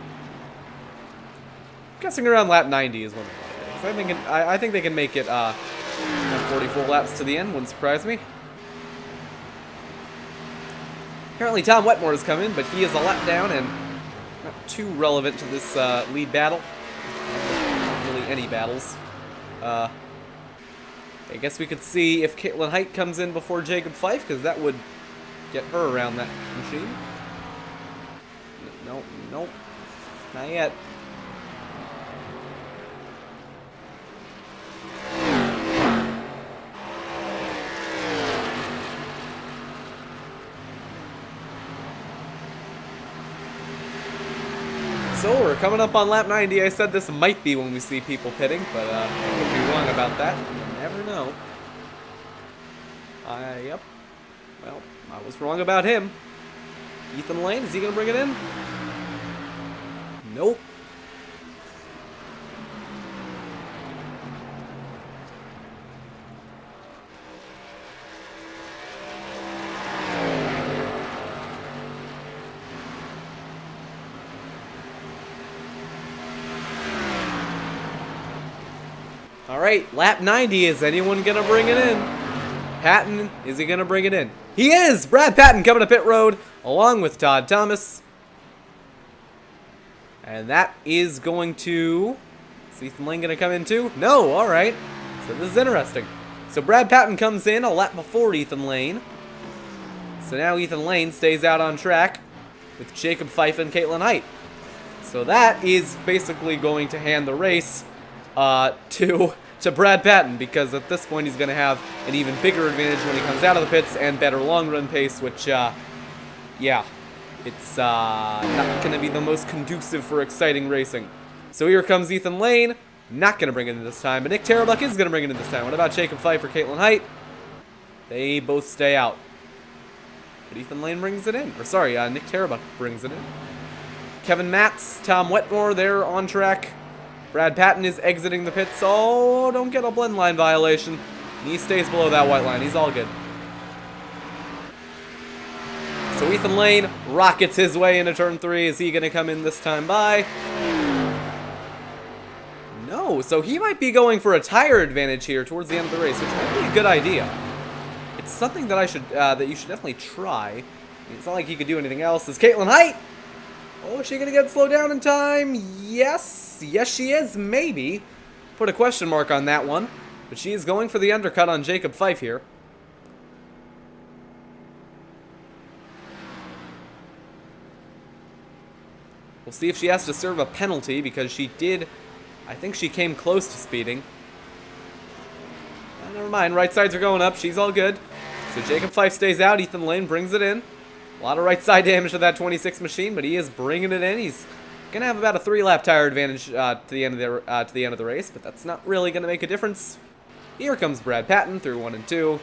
I'm guessing around lap 90 is when they want it. I think they can make it 44 laps to the end. Wouldn't surprise me. Apparently Tom Wetmore has come in, but he is a lap down and not too relevant to this lead battle. Not really any battles. I guess we could see if Caitlin Height comes in before Jacob Fife, because that would get her around that machine. Nope. Not yet. So we're coming up on lap 90. I said this might be when we see people pitting, but I could be wrong about that. You never know. Yep. Well, I was wrong about him. Ethan Lane, is he going to bring it in? Nope. All right, lap 90. Is anyone going to bring it in? Patton, is he going to bring it in? He is! Brad Patton coming to pit road along with Todd Thomas. And that is going to... Is Ethan Lane going to come in too? No, all right. So this is interesting. So Brad Patton comes in a lap before Ethan Lane. So now Ethan Lane stays out on track with Jacob Fife and Caitlin Height. So that is basically going to hand the race to Brad Patton, because at this point he's going to have an even bigger advantage when he comes out of the pits and better long run pace, which, yeah, it's not going to be the most conducive for exciting racing. So here comes Ethan Lane, not going to bring it in this time, but Nick Tarabuck is going to bring it in this time. What about Jacob Fife or Caitlin Height? They both stay out. But Ethan Lane brings it in. Or sorry, Nick Tarabuck brings it in. Kevin Matz, Tom Wetmore, they're on track. Brad Patton is exiting the pits. Oh, don't get a blend line violation. He stays below that white line. He's all good. So Ethan Lane rockets his way into turn 3. Is he going to come in this time by? No. So he might be going for a tire advantage here towards the end of the race, which might be a good idea. It's something that that you should definitely try. It's not like he could do anything else. Is Caitlin Height? Oh, is she going to get slowed down in time? Yes. Yes, she is. Maybe. Put a question mark on that one. But she is going for the undercut on Jacob Fife here. We'll see if she has to serve a penalty, because she did... I think she came close to speeding. Never mind. Right sides are going up. She's all good. So Jacob Fife stays out. Ethan Lane brings it in. A lot of right side damage to that 26 machine, but he is bringing it in. He's going to have about a 3-lap tire advantage to the end of the race, but that's not really going to make a difference. Here comes Brad Patton through 1 and 2.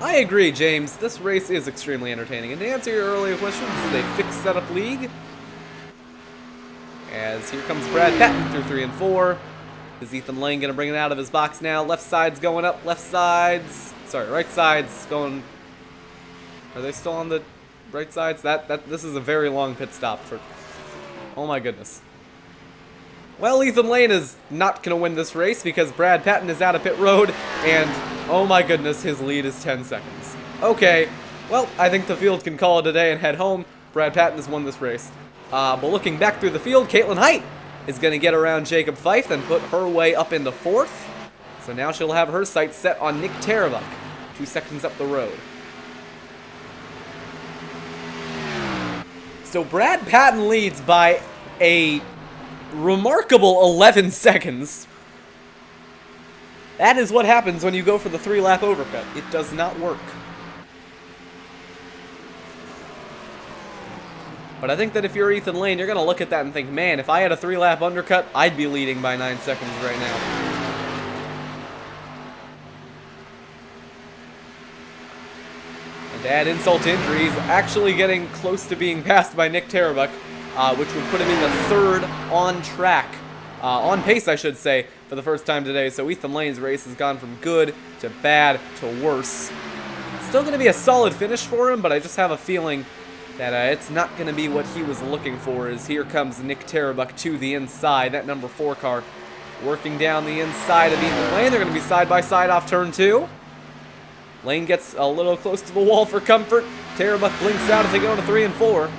I agree, James. This race is extremely entertaining. And to answer your earlier question, this is a fixed setup league. As here comes Brad Patton through 3 and 4. Is Ethan Lane going to bring it out of his box now? Left side's going up. Left side's... Sorry, right side's going... Are they still on the right sides? This is a very long pit stop for... Oh my goodness. Well, Ethan Lane is not going to win this race because Brad Patton is out of pit road, and oh my goodness, his lead is 10 seconds. Okay, well, I think the field can call it a day and head home. Brad Patton has won this race. But looking back through the field, Caitlin Height is going to get around Jacob Fife and put her way up into 4th. So now she'll have her sights set on Nick Tarabuck, 2 seconds up the road. So Brad Patton leads by a remarkable 11 seconds. That is what happens when you go for the 3-lap overcut. It does not work. But I think that if you're Ethan Lane, you're going to look at that and think, man, if I had a 3-lap undercut, I'd be leading by 9 seconds right now. And to add insult to injury, he's actually getting close to being passed by Nick Tarabuck, which would put him in the 3rd on track. On pace, I should say, for the first time today. So Ethan Lane's race has gone from good to bad to worse. Still going to be a solid finish for him, but I just have a feeling that it's not going to be what he was looking for. As here comes Nick Tarabuck to the inside, that number 4 car working down the inside of Ethan Lane. They're going to be side by side off turn 2. Lane gets a little close to the wall for comfort. Tarabuck blinks out as they go to 3 and 4.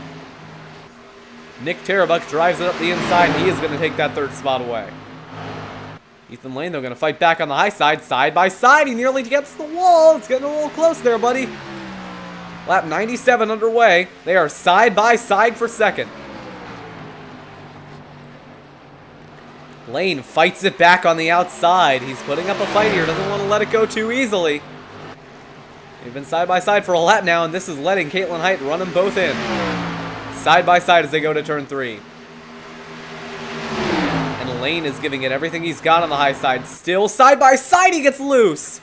Nick Tarabuck drives it up the inside, and he is going to take that 3rd spot away. Ethan Lane, though, going to fight back on the high side by side. He nearly gets the wall. It's getting a little close there, buddy. Lap 97 underway. They are side by side for 2nd. Lane fights it back on the outside. He's putting up a fight here. Doesn't want to let it go too easily. They've been side by side for a lap now, and this is letting Caitlin Height run them both in. Side by side as they go to turn 3. And Lane is giving it everything he's got on the high side. Still side by side, he gets loose.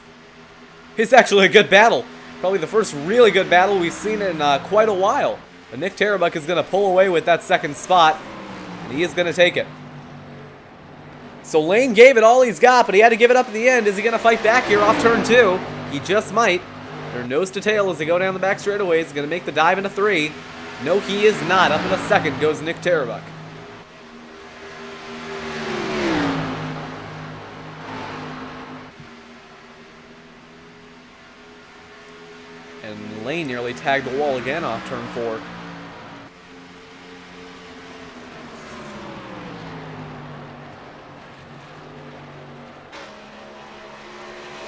It's actually a good battle. Probably the first really good battle we've seen in quite a while. But Nick Tarabuck is going to pull away with that second spot, and he is going to take it. So Lane gave it all he's got, but he had to give it up at the end. Is he going to fight back here off turn 2? He just might. They're nose to tail as they go down the back straightaway. He's going to make the dive into 3. No, he is not. Up in a second goes Nick Tarabuck. And Lane nearly tagged the wall again off turn 4.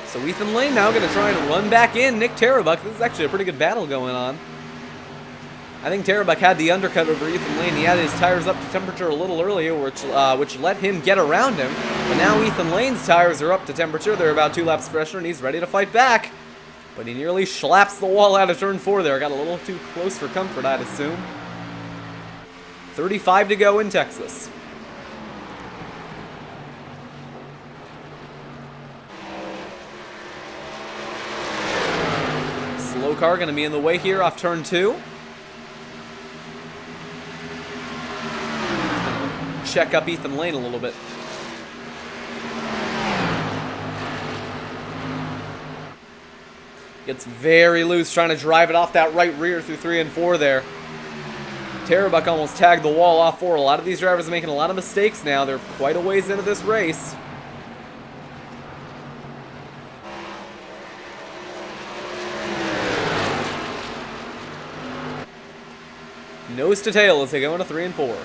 So Ethan Lane now going to try and run back in Nick Tarabuck. This is actually a pretty good battle going on. I think Tarabuck had the undercut over Ethan Lane. He had his tires up to temperature a little earlier, which let him get around him. But now Ethan Lane's tires are up to temperature. They're about 2 laps fresher, and he's ready to fight back. But he nearly slaps the wall out of turn 4 there. Got a little too close for comfort, I'd assume. 35 to go in Texas. Slow car going to be in the way here off turn 2. Check up Ethan Lane a little bit. Gets very loose trying to drive it off that right rear through 3 and 4 there. Tarabuck almost tagged the wall off 4. A lot of these drivers are making a lot of mistakes now. They're quite a ways into this race. Nose to tail as they go into 3 and 4.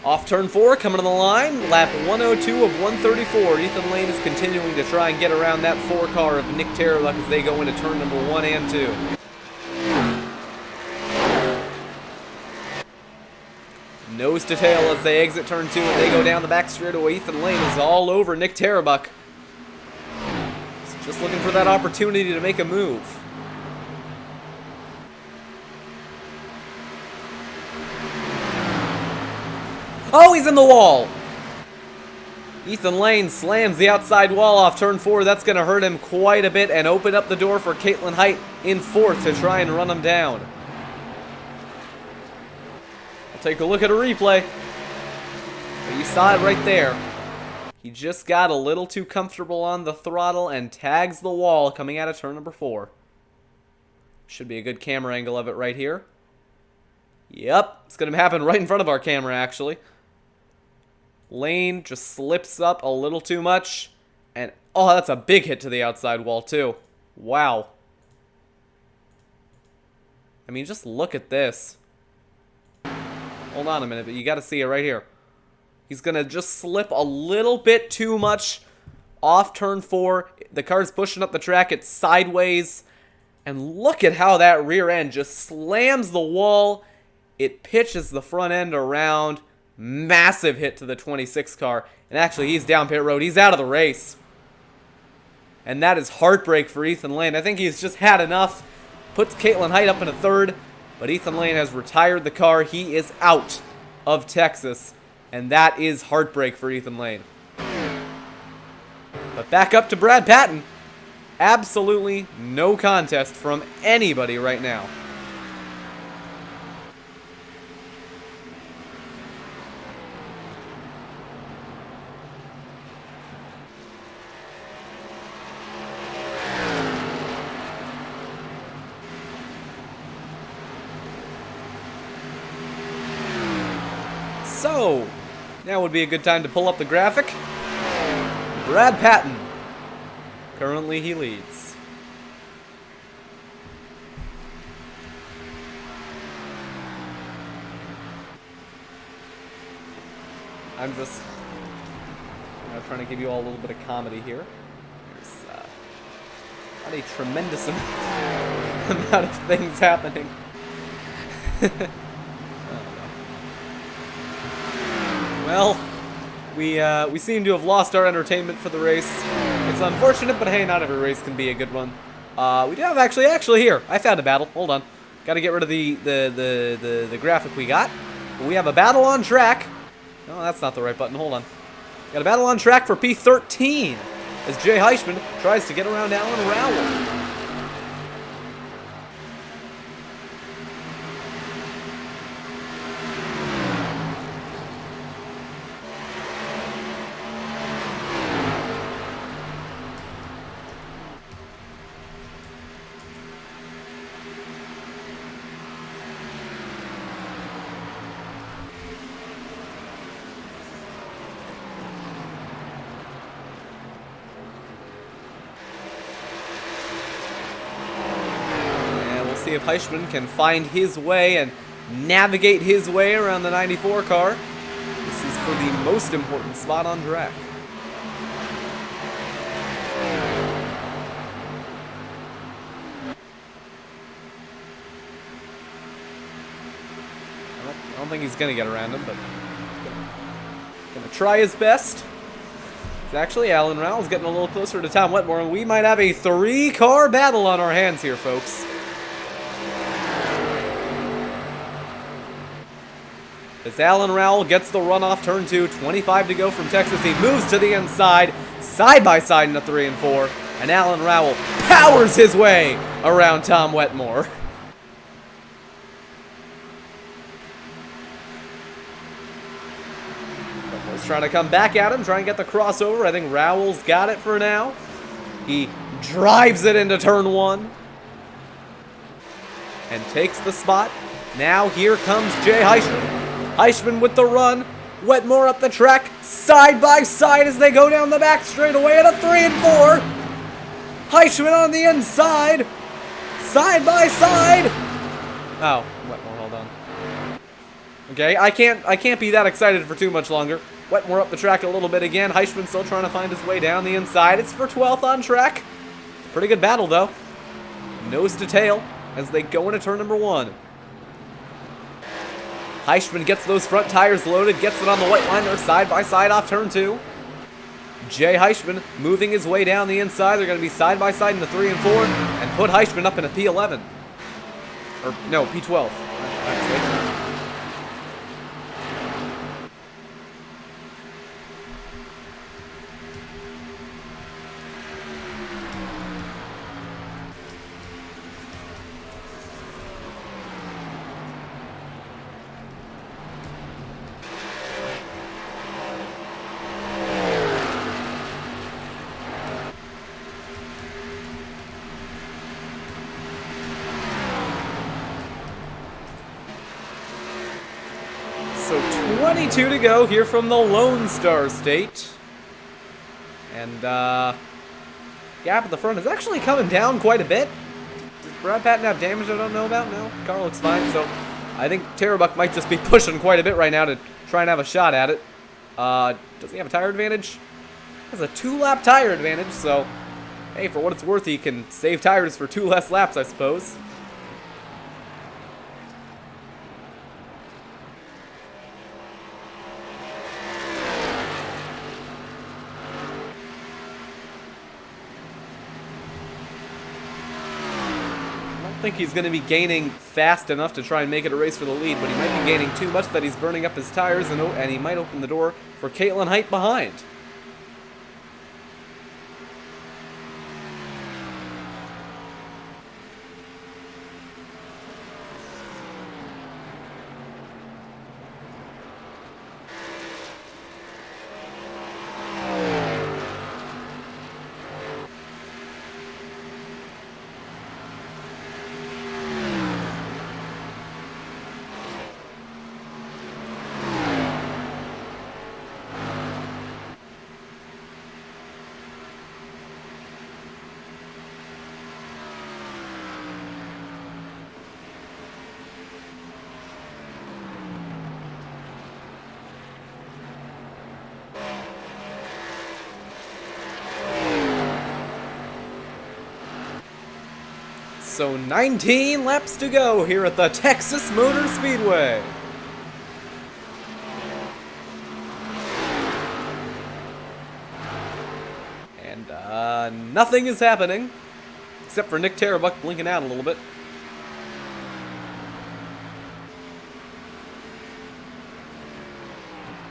Off turn 4, coming to the line, lap 102 of 134. Ethan Lane is continuing to try and get around that 4 car of Nick Tarabuck as they go into turn number 1 and 2. Nose to tail as they exit turn 2 and they go down the back straightaway. Ethan Lane is all over Nick Tarabuck. He's just looking for that opportunity to make a move. Oh, he's in the wall! Ethan Lane slams the outside wall off turn 4. That's going to hurt him quite a bit and open up the door for Caitlin Height in 4th to try and run him down. I'll take a look at a replay. But you saw it right there. He just got a little too comfortable on the throttle and tags the wall coming out of turn number 4. Should be a good camera angle of it right here. Yep, it's going to happen right in front of our camera, actually. Lane just slips up a little too much. And, oh, that's a big hit to the outside wall, too. Wow. I mean, just look at this. Hold on a minute, but you got to see it right here. He's going to just slip a little bit too much off turn 4. The car's pushing up the track. It's sideways. And look at how that rear end just slams the wall. It pitches the front end around. Massive hit to the 26 car. And actually, he's down pit road. He's out of the race. And that is heartbreak for Ethan Lane. I think he's just had enough. Puts Caitlin Height up in a 3rd. But Ethan Lane has retired the car. He is out of Texas. And that is heartbreak for Ethan Lane. But back up to Brad Patton. Absolutely no contest from anybody right now. So, now would be a good time to pull up the graphic. Brad Patton. Currently he leads. I'm just trying to give you all a little bit of comedy here. There's not a tremendous amount of things happening. Well, we seem to have lost our entertainment for the race. It's unfortunate, but hey, not every race can be a good one. We do have actually here. I found a battle. Hold on. Got to get rid of the graphic we got. But we have a battle on track. No, that's not the right button. Hold on. Got a battle on track for P13 as Jay Heishman tries to get around Alan Rowell. See if Heishman can find his way and navigate his way around the 94 car. This is for the most important spot on track. I don't think he's going to get around him, but going to try his best. It's actually, Alan Rowell's getting a little closer to Tom Wetmore, and we might have a 3-car battle on our hands here, folks. As Alan Rowell gets the run off turn 2, 25 to go from Texas. He moves to the inside, side by side in the 3 and 4, and Alan Rowell powers his way around Tom Wetmore. Wetmore's trying to come back at him, trying to get the crossover. I think Rowell's got it for now. He drives it into turn 1 and takes the spot. Now here comes Jay Heishman. Heishman with the run. Wetmore up the track, side by side as they go down the back straightaway at a 3 and 4. Heishman on the inside, side by side. Oh, Wetmore, hold on. Okay, I can't be that excited for too much longer. Wetmore up the track a little bit again. Heishman still trying to find his way down the inside. It's for 12th on track. Pretty good battle though. Nose to tail as they go into turn number 1. Heishman gets those front tires loaded, gets it on the white line. They're side by side off turn 2. Jay Heishman moving his way down the inside. They're going to be side by side in the 3 and 4 and put Heishman up in a P11. Or, no, P12. So 22 to go here from the Lone Star State. And gap at the front is actually coming down quite a bit. Does Brad Patton have damage I don't know about? No, car looks fine. So I think Terrabuck might just be pushing quite a bit right now to try and have a shot at it. Does he have a tire advantage? He has a 2-lap tire advantage, so hey, for what it's worth, he can save tires for 2 less laps, I suppose. I think he's going to be gaining fast enough to try and make it a race for the lead, but he might be gaining too much that he's burning up his tires, and he might open the door for Caitlin Height behind. So 19 laps to go here at the Texas Motor Speedway. And nothing is happening. Except for Nick Tarabuck blinking out a little bit.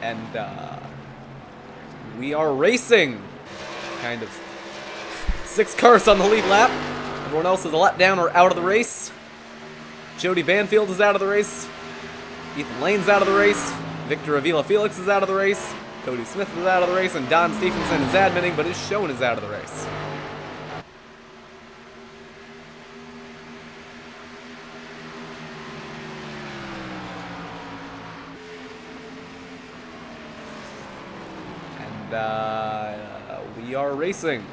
And, we are racing. Kind of. 6 cars on the lead lap. Everyone else is a lap down or out of the race. Jody Banfield is out of the race. Ethan Lane's out of the race. Victor Avila Felix is out of the race. Cody Smith is out of the race. And Don Stephenson is admitting, but is shown is out of the race. We are racing.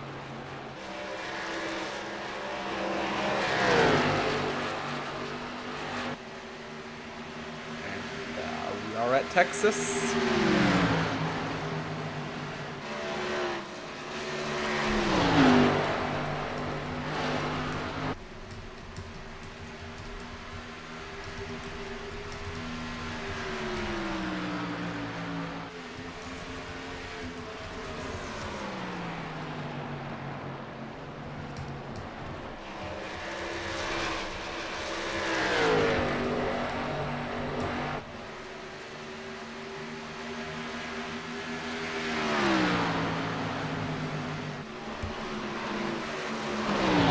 And we are at Texas.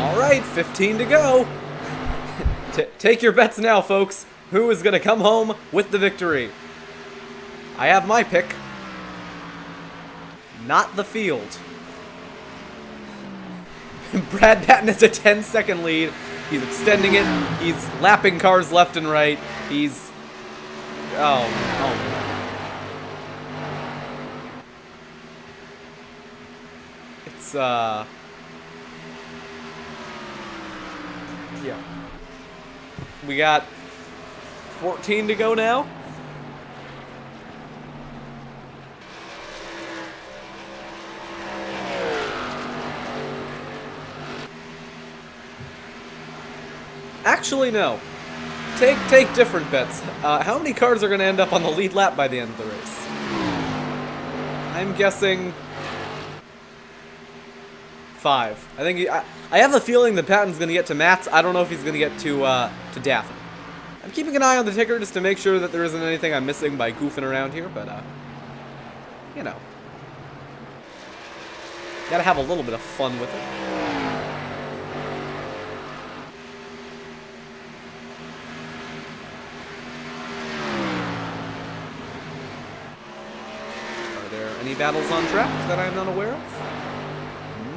Alright, 15 to go. Take your bets now, folks. Who is going to come home with the victory? I have my pick. Not the field. Brad Patton has a 10-second lead. He's extending it. He's lapping cars left and right. He's... Oh. It's, yeah. We got 14 to go now. Actually, no. Take different bets. How many cars are going to end up on the lead lap by the end of the race? I'm guessing 5. I think I have a feeling that Patton's going to get to Matt's. I don't know if he's going to get to Daffin. I'm keeping an eye on the ticker just to make sure that there isn't anything I'm missing by goofing around here, but you know, gotta have a little bit of fun with it. Are there any battles on track that I'm not aware of?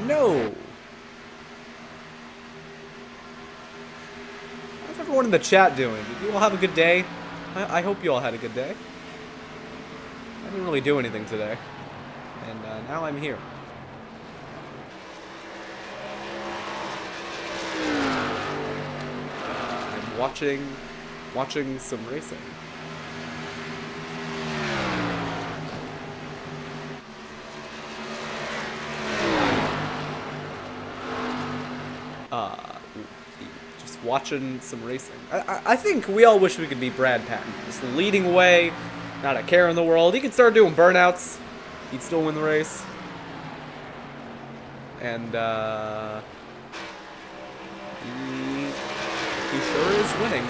No. How's everyone in the chat doing? Did you all have a good day? I hope you all had a good day. I didn't really do anything today. And now I'm here. I'm watching some racing. Just watching some racing. I think we all wish we could be Brad Patton. Just leading away, not a care in the world. He could start doing burnouts. He'd still win the race. And, he sure is winning.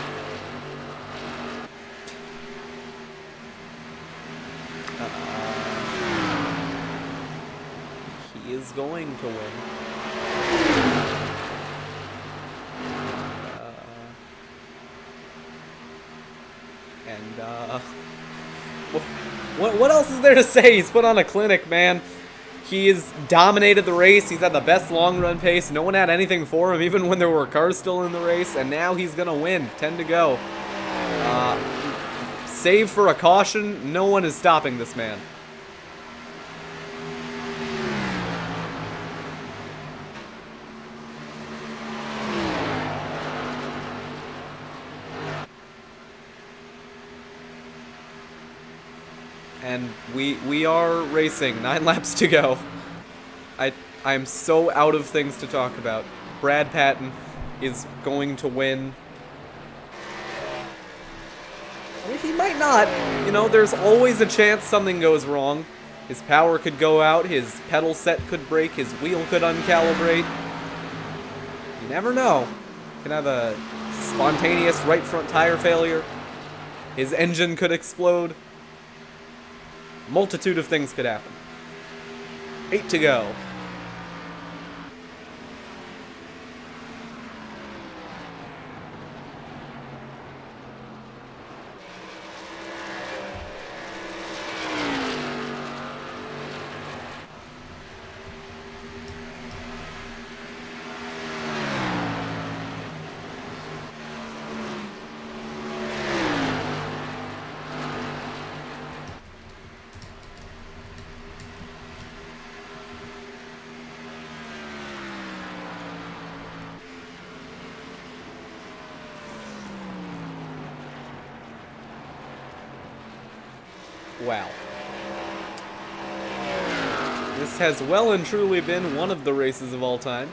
He is going to win. What else is there to say? He's put on a clinic, man. He has dominated the race. He's had the best long run pace. No one had anything for him, even when there were cars still in the race. And now he's going to win. 10 to go. Save for a caution. No one is stopping this man. And we are racing. 9 laps to go. I'm so out of things to talk about. Brad Patton is going to win. He might not. You know, there's always a chance something goes wrong. His power could go out, his pedal set could break, his wheel could uncalibrate. You never know. Can have a spontaneous right front tire failure. His engine could explode. Multitude of things could happen. 8 to go. Wow. This has well and truly been one of the races of all time.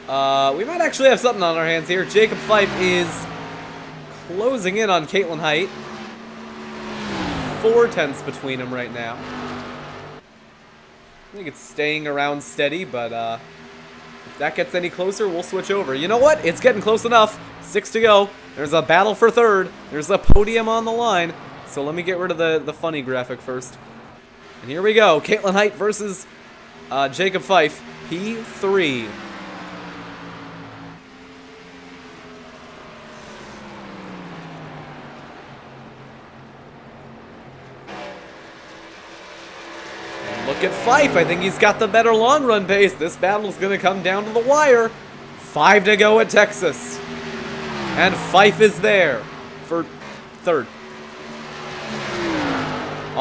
We might actually have something on our hands here. Jacob Fife is closing in on Caitlin Height. 4/10 between them right now. I think it's staying around steady, but if that gets any closer, we'll switch over. You know what? It's getting close enough. 6 to go. There's a battle for third. There's a podium on the line. So let me get rid of the funny graphic first. And here we go. Caitlin Height versus Jacob Fife. P3. And look at Fife. I think he's got the better long run pace. This battle's going to come down to the wire. 5 to go at Texas. And Fife is there for third.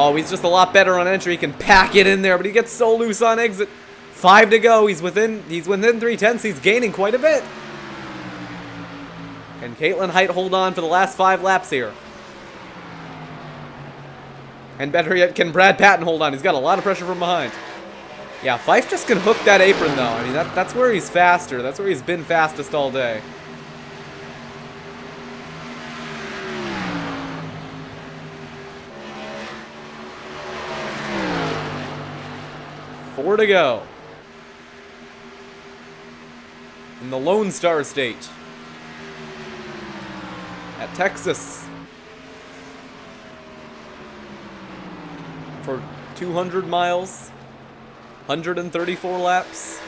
Oh, he's just a lot better on entry. He can pack it in there, but he gets so loose on exit. 5 to go. He's within 3/10. He's gaining quite a bit. Can Caitlin Height hold on for the last 5 laps here? And better yet, can Brad Patton hold on? He's got a lot of pressure from behind. Yeah, Fife just can hook that apron, though. I mean, that's where he's faster. That's where he's been fastest all day. Four to go. In the Lone Star State. At Texas. For 200 miles. 134 laps.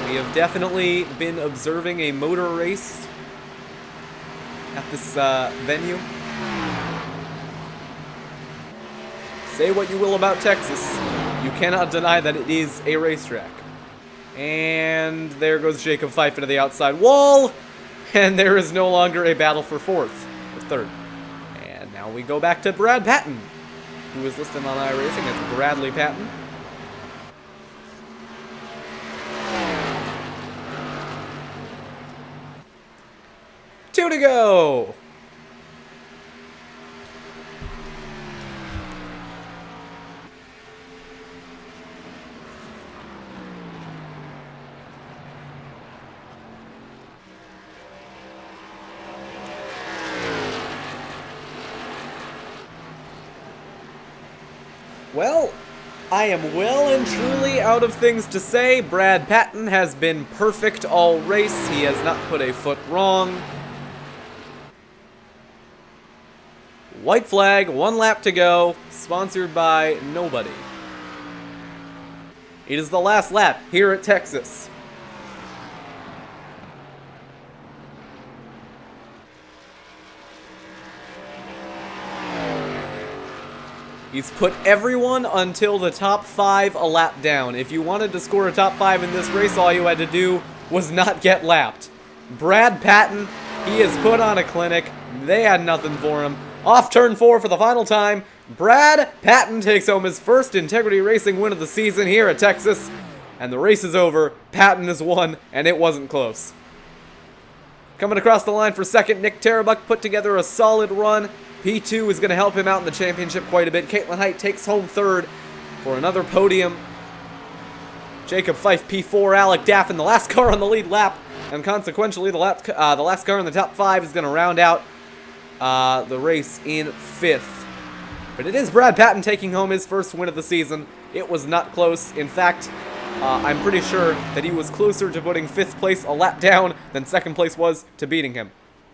We have definitely been observing a motor race at this venue. Say what you will about Texas, you cannot deny that it is a racetrack. And there goes Jacob Fife into the outside wall, and there is no longer a battle for fourth, or third. And now we go back to Brad Patton, who is listed on iRacing as Bradley Patton. Two to go! Well, I am well and truly out of things to say. Brad Patton has been perfect all race. He has not put a foot wrong. White flag, 1 lap to go, sponsored by nobody. It is the last lap here at Texas. He's put everyone until the top 5 a lap down. If you wanted to score a top 5 in this race, all you had to do was not get lapped. Brad Patton, he has put on a clinic. They had nothing for him. Off turn 4 for the final time. Brad Patton takes home his first Integrity Racing win of the season here at Texas. And the race is over. Patton has won, and it wasn't close. Coming across the line for second, Nick Tarabuck put together a solid run. P2 is going to help him out in the championship quite a bit. Caitlin Height takes home third for another podium. Jacob Fife, P4, Alec Daffin, the last car on the lead lap. And consequentially, the last car in the top 5 is going to round out the race in 5th. But it is Brad Patton taking home his first win of the season. It was not close. In fact, I'm pretty sure that he was closer to putting 5th place a lap down than 2nd place was to beating him.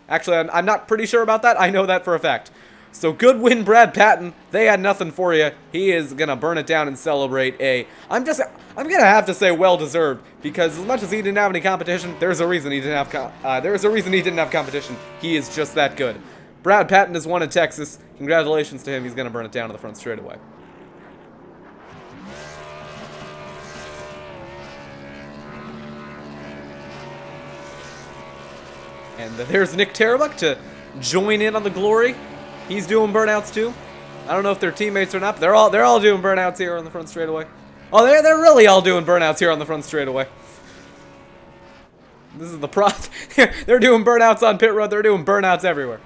Actually, I'm not pretty sure about that. I know that for a fact. So good win, Brad Patton. They had nothing for you. He is gonna burn it down and celebrate I'm gonna have to say well-deserved, because as much as he didn't have any competition, there's a reason he didn't have competition. He is just that good. Brad Patton has won in Texas. Congratulations to him. He's gonna burn it down to the front straightaway. And there's Nick Tarbuck to join in on the glory. He's doing burnouts too. I don't know if they're teammates or not, but they're all doing burnouts here on the front straightaway. Oh, they're really all doing burnouts here on the front straightaway. This is the pro. They're doing burnouts on pit road. They're doing burnouts everywhere.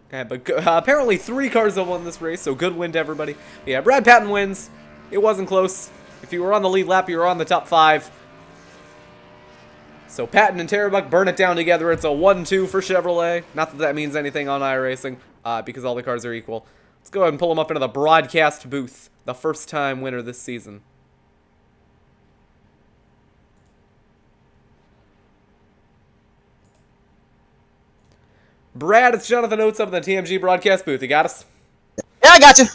Okay, but apparently 3 cars have won this race, so good win to everybody. But yeah, Brad Patton wins. It wasn't close. If you were on the lead lap, you were on the top 5. So Patton and Tarbuck burn it down together. It's a 1-2 for Chevrolet. Not that that means anything on iRacing, because all the cars are equal. Let's go ahead and pull them up into the broadcast booth. The first-time winner this season. Brad, it's Jonathan Oates up in the TMG broadcast booth. You got us? Yeah, I got you.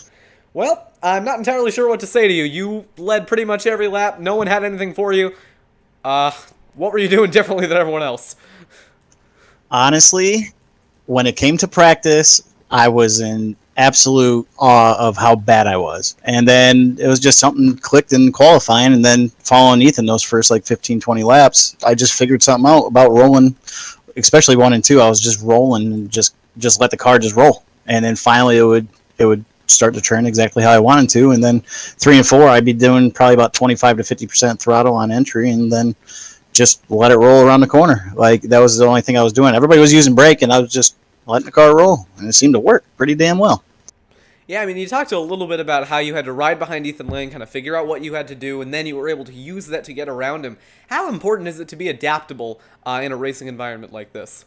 Well, I'm not entirely sure what to say to you. You led pretty much every lap. No one had anything for you. What were you doing differently than everyone else? Honestly, when it came to practice, I was in absolute awe of how bad I was. And then it was just something clicked in qualifying, and then following Ethan those first like 15, 20 laps, I just figured something out about rolling, especially 1 and 2. I was just rolling and just let the car just roll. And then finally it would start to turn exactly how I wanted to. And then 3 and 4, I'd be doing probably about 25 to 50% throttle on entry, and then just let it roll around the corner. Like, that was the only thing I was doing. Everybody was using brake, and I was just letting the car roll, and it seemed to work pretty damn well. Yeah, I mean, you talked a little bit about how you had to ride behind Ethan Lane, kind of figure out what you had to do, and then you were able to use that to get around him. How important is it to be adaptable in a racing environment like this?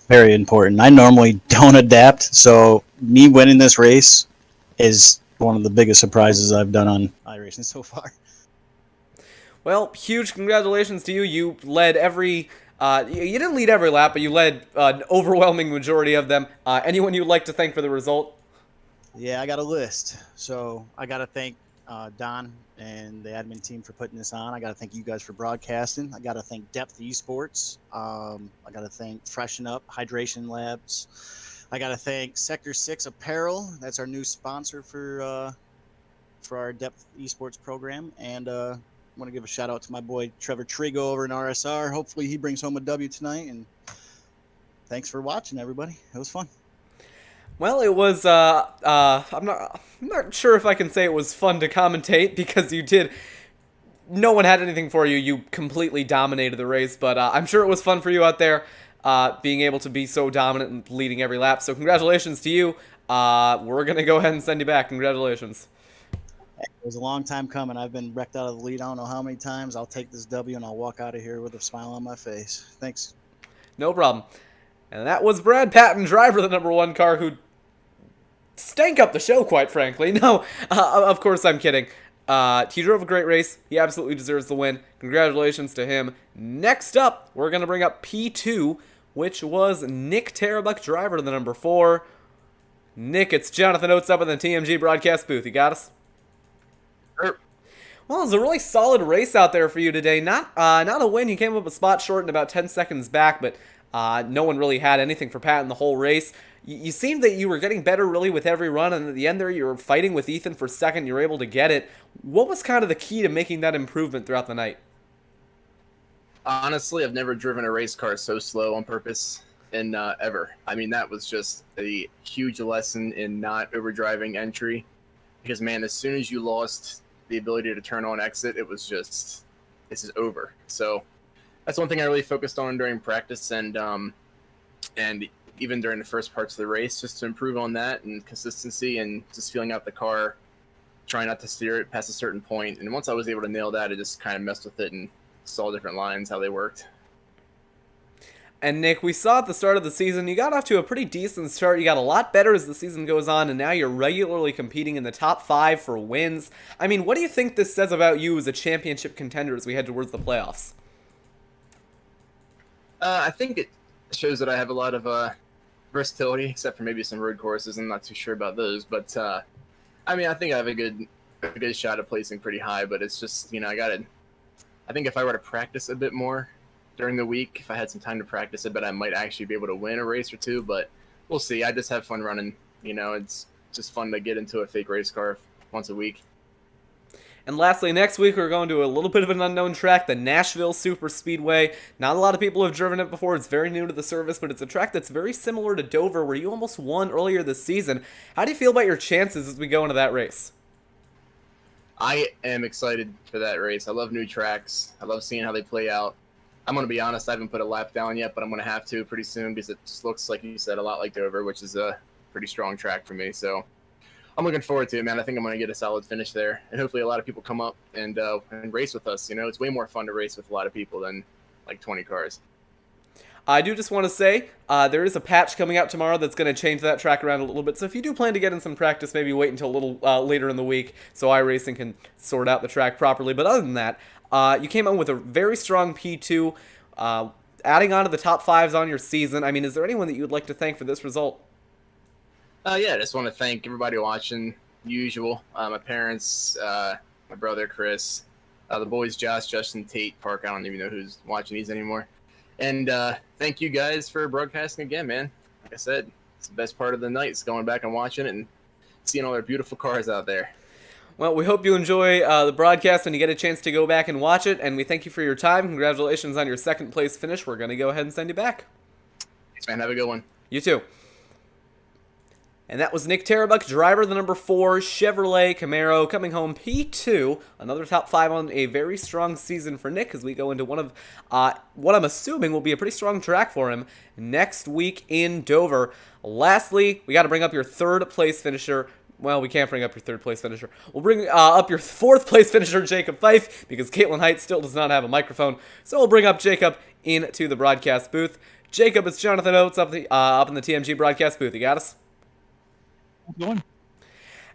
Very important. I normally don't adapt, so me winning this race is one of the biggest surprises I've done on iRacing so far. Well, huge congratulations to you. You led every... you didn't lead every lap, but you led an overwhelming majority of them. Anyone you'd like to thank for the result? Yeah, I got a list. So I got to thank Don and the admin team for putting this on. I got to thank you guys for broadcasting. I got to thank Depth Esports. I got to thank Freshen Up Hydration Labs. I got to thank Sector 6 Apparel. That's our new sponsor for our Depth Esports program. And I want to give a shout out to my boy Trevor Trigo over in RSR. Hopefully he brings home a W tonight. And thanks for watching, everybody. It was fun. Well, it was, I'm not sure if I can say it was fun to commentate, because no one had anything for you. You completely dominated the race, but I'm sure it was fun for you out there, being able to be so dominant and leading every lap. So congratulations to you. We're going to go ahead and send you back. Congratulations. It was a long time coming. I've been wrecked out of the lead I don't know how many times. I'll take this W and I'll walk out of here with a smile on my face. Thanks. No problem. And that was Brad Patton, driver of the #1 car, who stank up the show, quite frankly. No, of course I'm kidding. He drove a great race. He absolutely deserves the win. Congratulations to him. Next up, we're going to bring up P2, which was Nick Tarbuck, driver to the #4. Nick, it's Jonathan Oates up in the TMG broadcast booth. You got us? Sure. Well, it was a really solid race out there for you today. Not a win. You came up a spot short and about 10 seconds back, but no one really had anything for Patton the whole race. You seemed that you were getting better really with every run, and at the end there you were fighting with Ethan for second. You were able to get it. What was kind of the key to making that improvement throughout the night? Honestly, I've never driven a race car so slow on purpose and ever. I mean, that was just a huge lesson in not overdriving entry, because, man, as soon as you lost the ability to turn on exit, it was just, this is over. So that's one thing I really focused on during practice and even during the first parts of the race, just to improve on that and consistency and just feeling out the car, trying not to steer it past a certain point. And once I was able to nail that, I just kind of messed with it and saw different lines, how they worked. And Nick, we saw at the start of the season, you got off to a pretty decent start. You got a lot better as the season goes on, and now you're regularly competing in the top 5 for wins. I mean, what do you think this says about you as a championship contender as we head towards the playoffs? I think it shows that I have a lot of versatility, except for maybe some road courses. I'm not too sure about those, but I mean, I think I have a good shot at placing pretty high. But it's just, I think if I were to practice a bit more during the week, if I had some time to practice, I bet I might actually be able to win a race or two. But we'll see. I just have fun running. It's just fun to get into a fake race car once a week. And lastly, next week we're going to a little bit of an unknown track, the Nashville Super Speedway. Not a lot of people have driven it before. It's very new to the service, but it's a track that's very similar to Dover, where you almost won earlier this season. How do you feel about your chances as we go into that race? I am excited for that race. I love new tracks. I love seeing how they play out. I'm going to be honest, I haven't put a lap down yet, but I'm going to have to pretty soon because it just looks, like you said, a lot like Dover, which is a pretty strong track for me. So I'm looking forward to it, man. I think I'm going to get a solid finish there. And hopefully a lot of people come up and race with us. It's way more fun to race with a lot of people than like 20 cars. I do just want to say, there is a patch coming out tomorrow that's going to change that track around a little bit. So if you do plan to get in some practice, maybe wait until a little later in the week so iRacing can sort out the track properly. But other than that, you came out with a very strong P2, adding on to the top 5s on your season. I mean, is there anyone that you would like to thank for this result? Yeah, I just want to thank everybody watching, usual. My parents, my brother, Chris, the boys, Josh, Justin, Tate, Park. I don't even know who's watching these anymore. And thank you guys for broadcasting again, man. Like I said, it's the best part of the night is going back and watching it and seeing all their beautiful cars out there. Well, we hope you enjoy the broadcast when you get a chance to go back and watch it, and we thank you for your time. Congratulations on your second place finish. We're going to go ahead and send you back. Thanks, man. Have a good one. You too. And that was Nick Tarabuck, driver of the number 4 Chevrolet Camaro, coming home P2. Another top 5 on a very strong season for Nick as we go into one of what I'm assuming will be a pretty strong track for him next week in Dover. Lastly, we got to bring up your third place finisher. Well, we can't bring up your third place finisher. We'll bring up your fourth place finisher, Jacob Fife, because Caitlin Height still does not have a microphone. So we'll bring up Jacob into the broadcast booth. Jacob, it's Jonathan Oates up in the TMG broadcast booth. You got us? How's it going?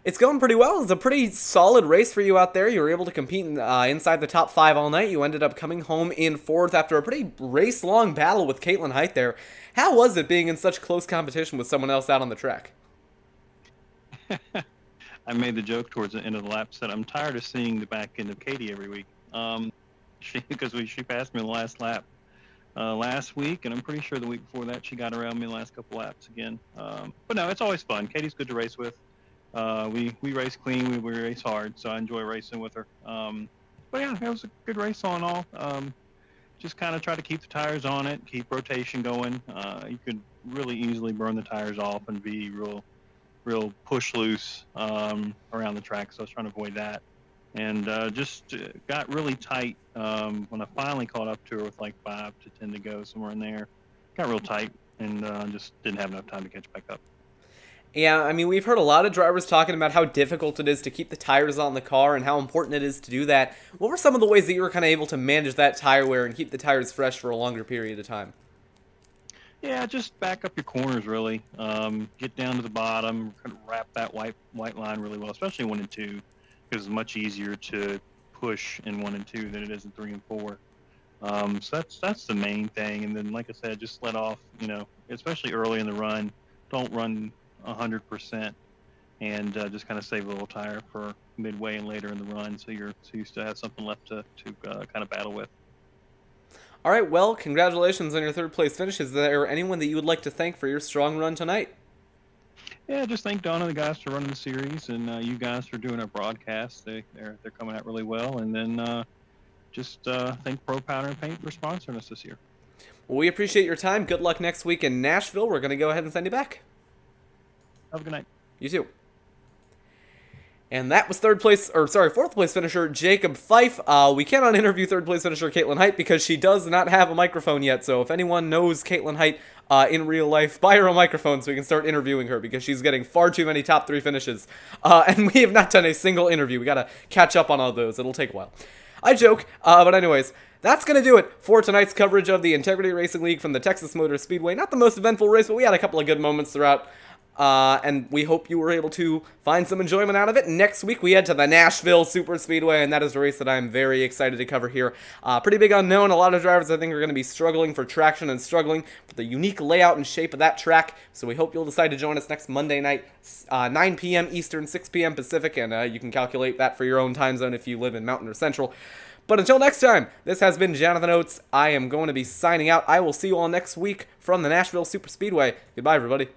It's going pretty well. It's a pretty solid race for you out there. You were able to compete inside the top 5 all night. You ended up coming home in 4th after a pretty race-long battle with Caitlin Height there. How was it being in such close competition with someone else out on the track? I made the joke towards the end of the lap, said I'm tired of seeing the back end of Katie every week. She passed me the last lap last week, and I'm pretty sure the week before that she got around me the last couple laps again. But no, it's always fun. Katie's good to race with. We race clean, we race hard, so I enjoy racing with her. But yeah, it was a good race all in all. Just kind of try to keep the tires on it, keep rotation going. You could really easily burn the tires off and be real push loose around the track, so I was trying to avoid that. And just got really tight when I finally caught up to her with like 5 to 10 to go, somewhere in there. Got real tight and just didn't have enough time to catch back up. Yeah, I mean, we've heard a lot of drivers talking about how difficult it is to keep the tires on the car and how important it is to do that. What were some of the ways that you were kind of able to manage that tire wear and keep the tires fresh for a longer period of time? Yeah, just back up your corners, really. Get down to the bottom, kind of wrap that white line really well, especially 1 and 2, because it's much easier to push in 1 and 2 than it is in 3 and 4. So that's the main thing. And then, like I said, just let off, especially early in the run. Don't run 100%, and just kind of save a little tire for midway and later in the run, so you still have something left to kind of battle with. All right, well, congratulations on your third place finish. Is there anyone that you would like to thank for your strong run tonight? Yeah, just thank Donna and the guys for running the series, and you guys for doing our broadcast. They're coming out really well, and then just thank Pro Powder and Paint for sponsoring us this year. Well, we appreciate your time. Good luck next week in Nashville. We're going to go ahead and send you back. Have a good night. You too. And that was fourth place finisher Jacob Fife. We cannot interview third place finisher Caitlin Height because she does not have a microphone yet. So if anyone knows Caitlin Height in real life, buy her a microphone so we can start interviewing her because she's getting far too many top 3 finishes. And we have not done a single interview. We got to catch up on all those. It'll take a while. I joke, but anyways, that's going to do it for tonight's coverage of the Integrity Racing League from the Texas Motor Speedway. Not the most eventful race, but we had a couple of good moments throughout. And we hope you were able to find some enjoyment out of it. Next week, we head to the Nashville Super Speedway, and that is a race that I'm very excited to cover here. Pretty big unknown. A lot of drivers, I think, are going to be struggling for traction and struggling with the unique layout and shape of that track. So we hope you'll decide to join us next Monday night, 9 p.m. Eastern, 6 p.m. Pacific, and you can calculate that for your own time zone if you live in Mountain or Central. But until next time, this has been Jonathan Oates. I am going to be signing out. I will see you all next week from the Nashville Super Speedway. Goodbye, everybody.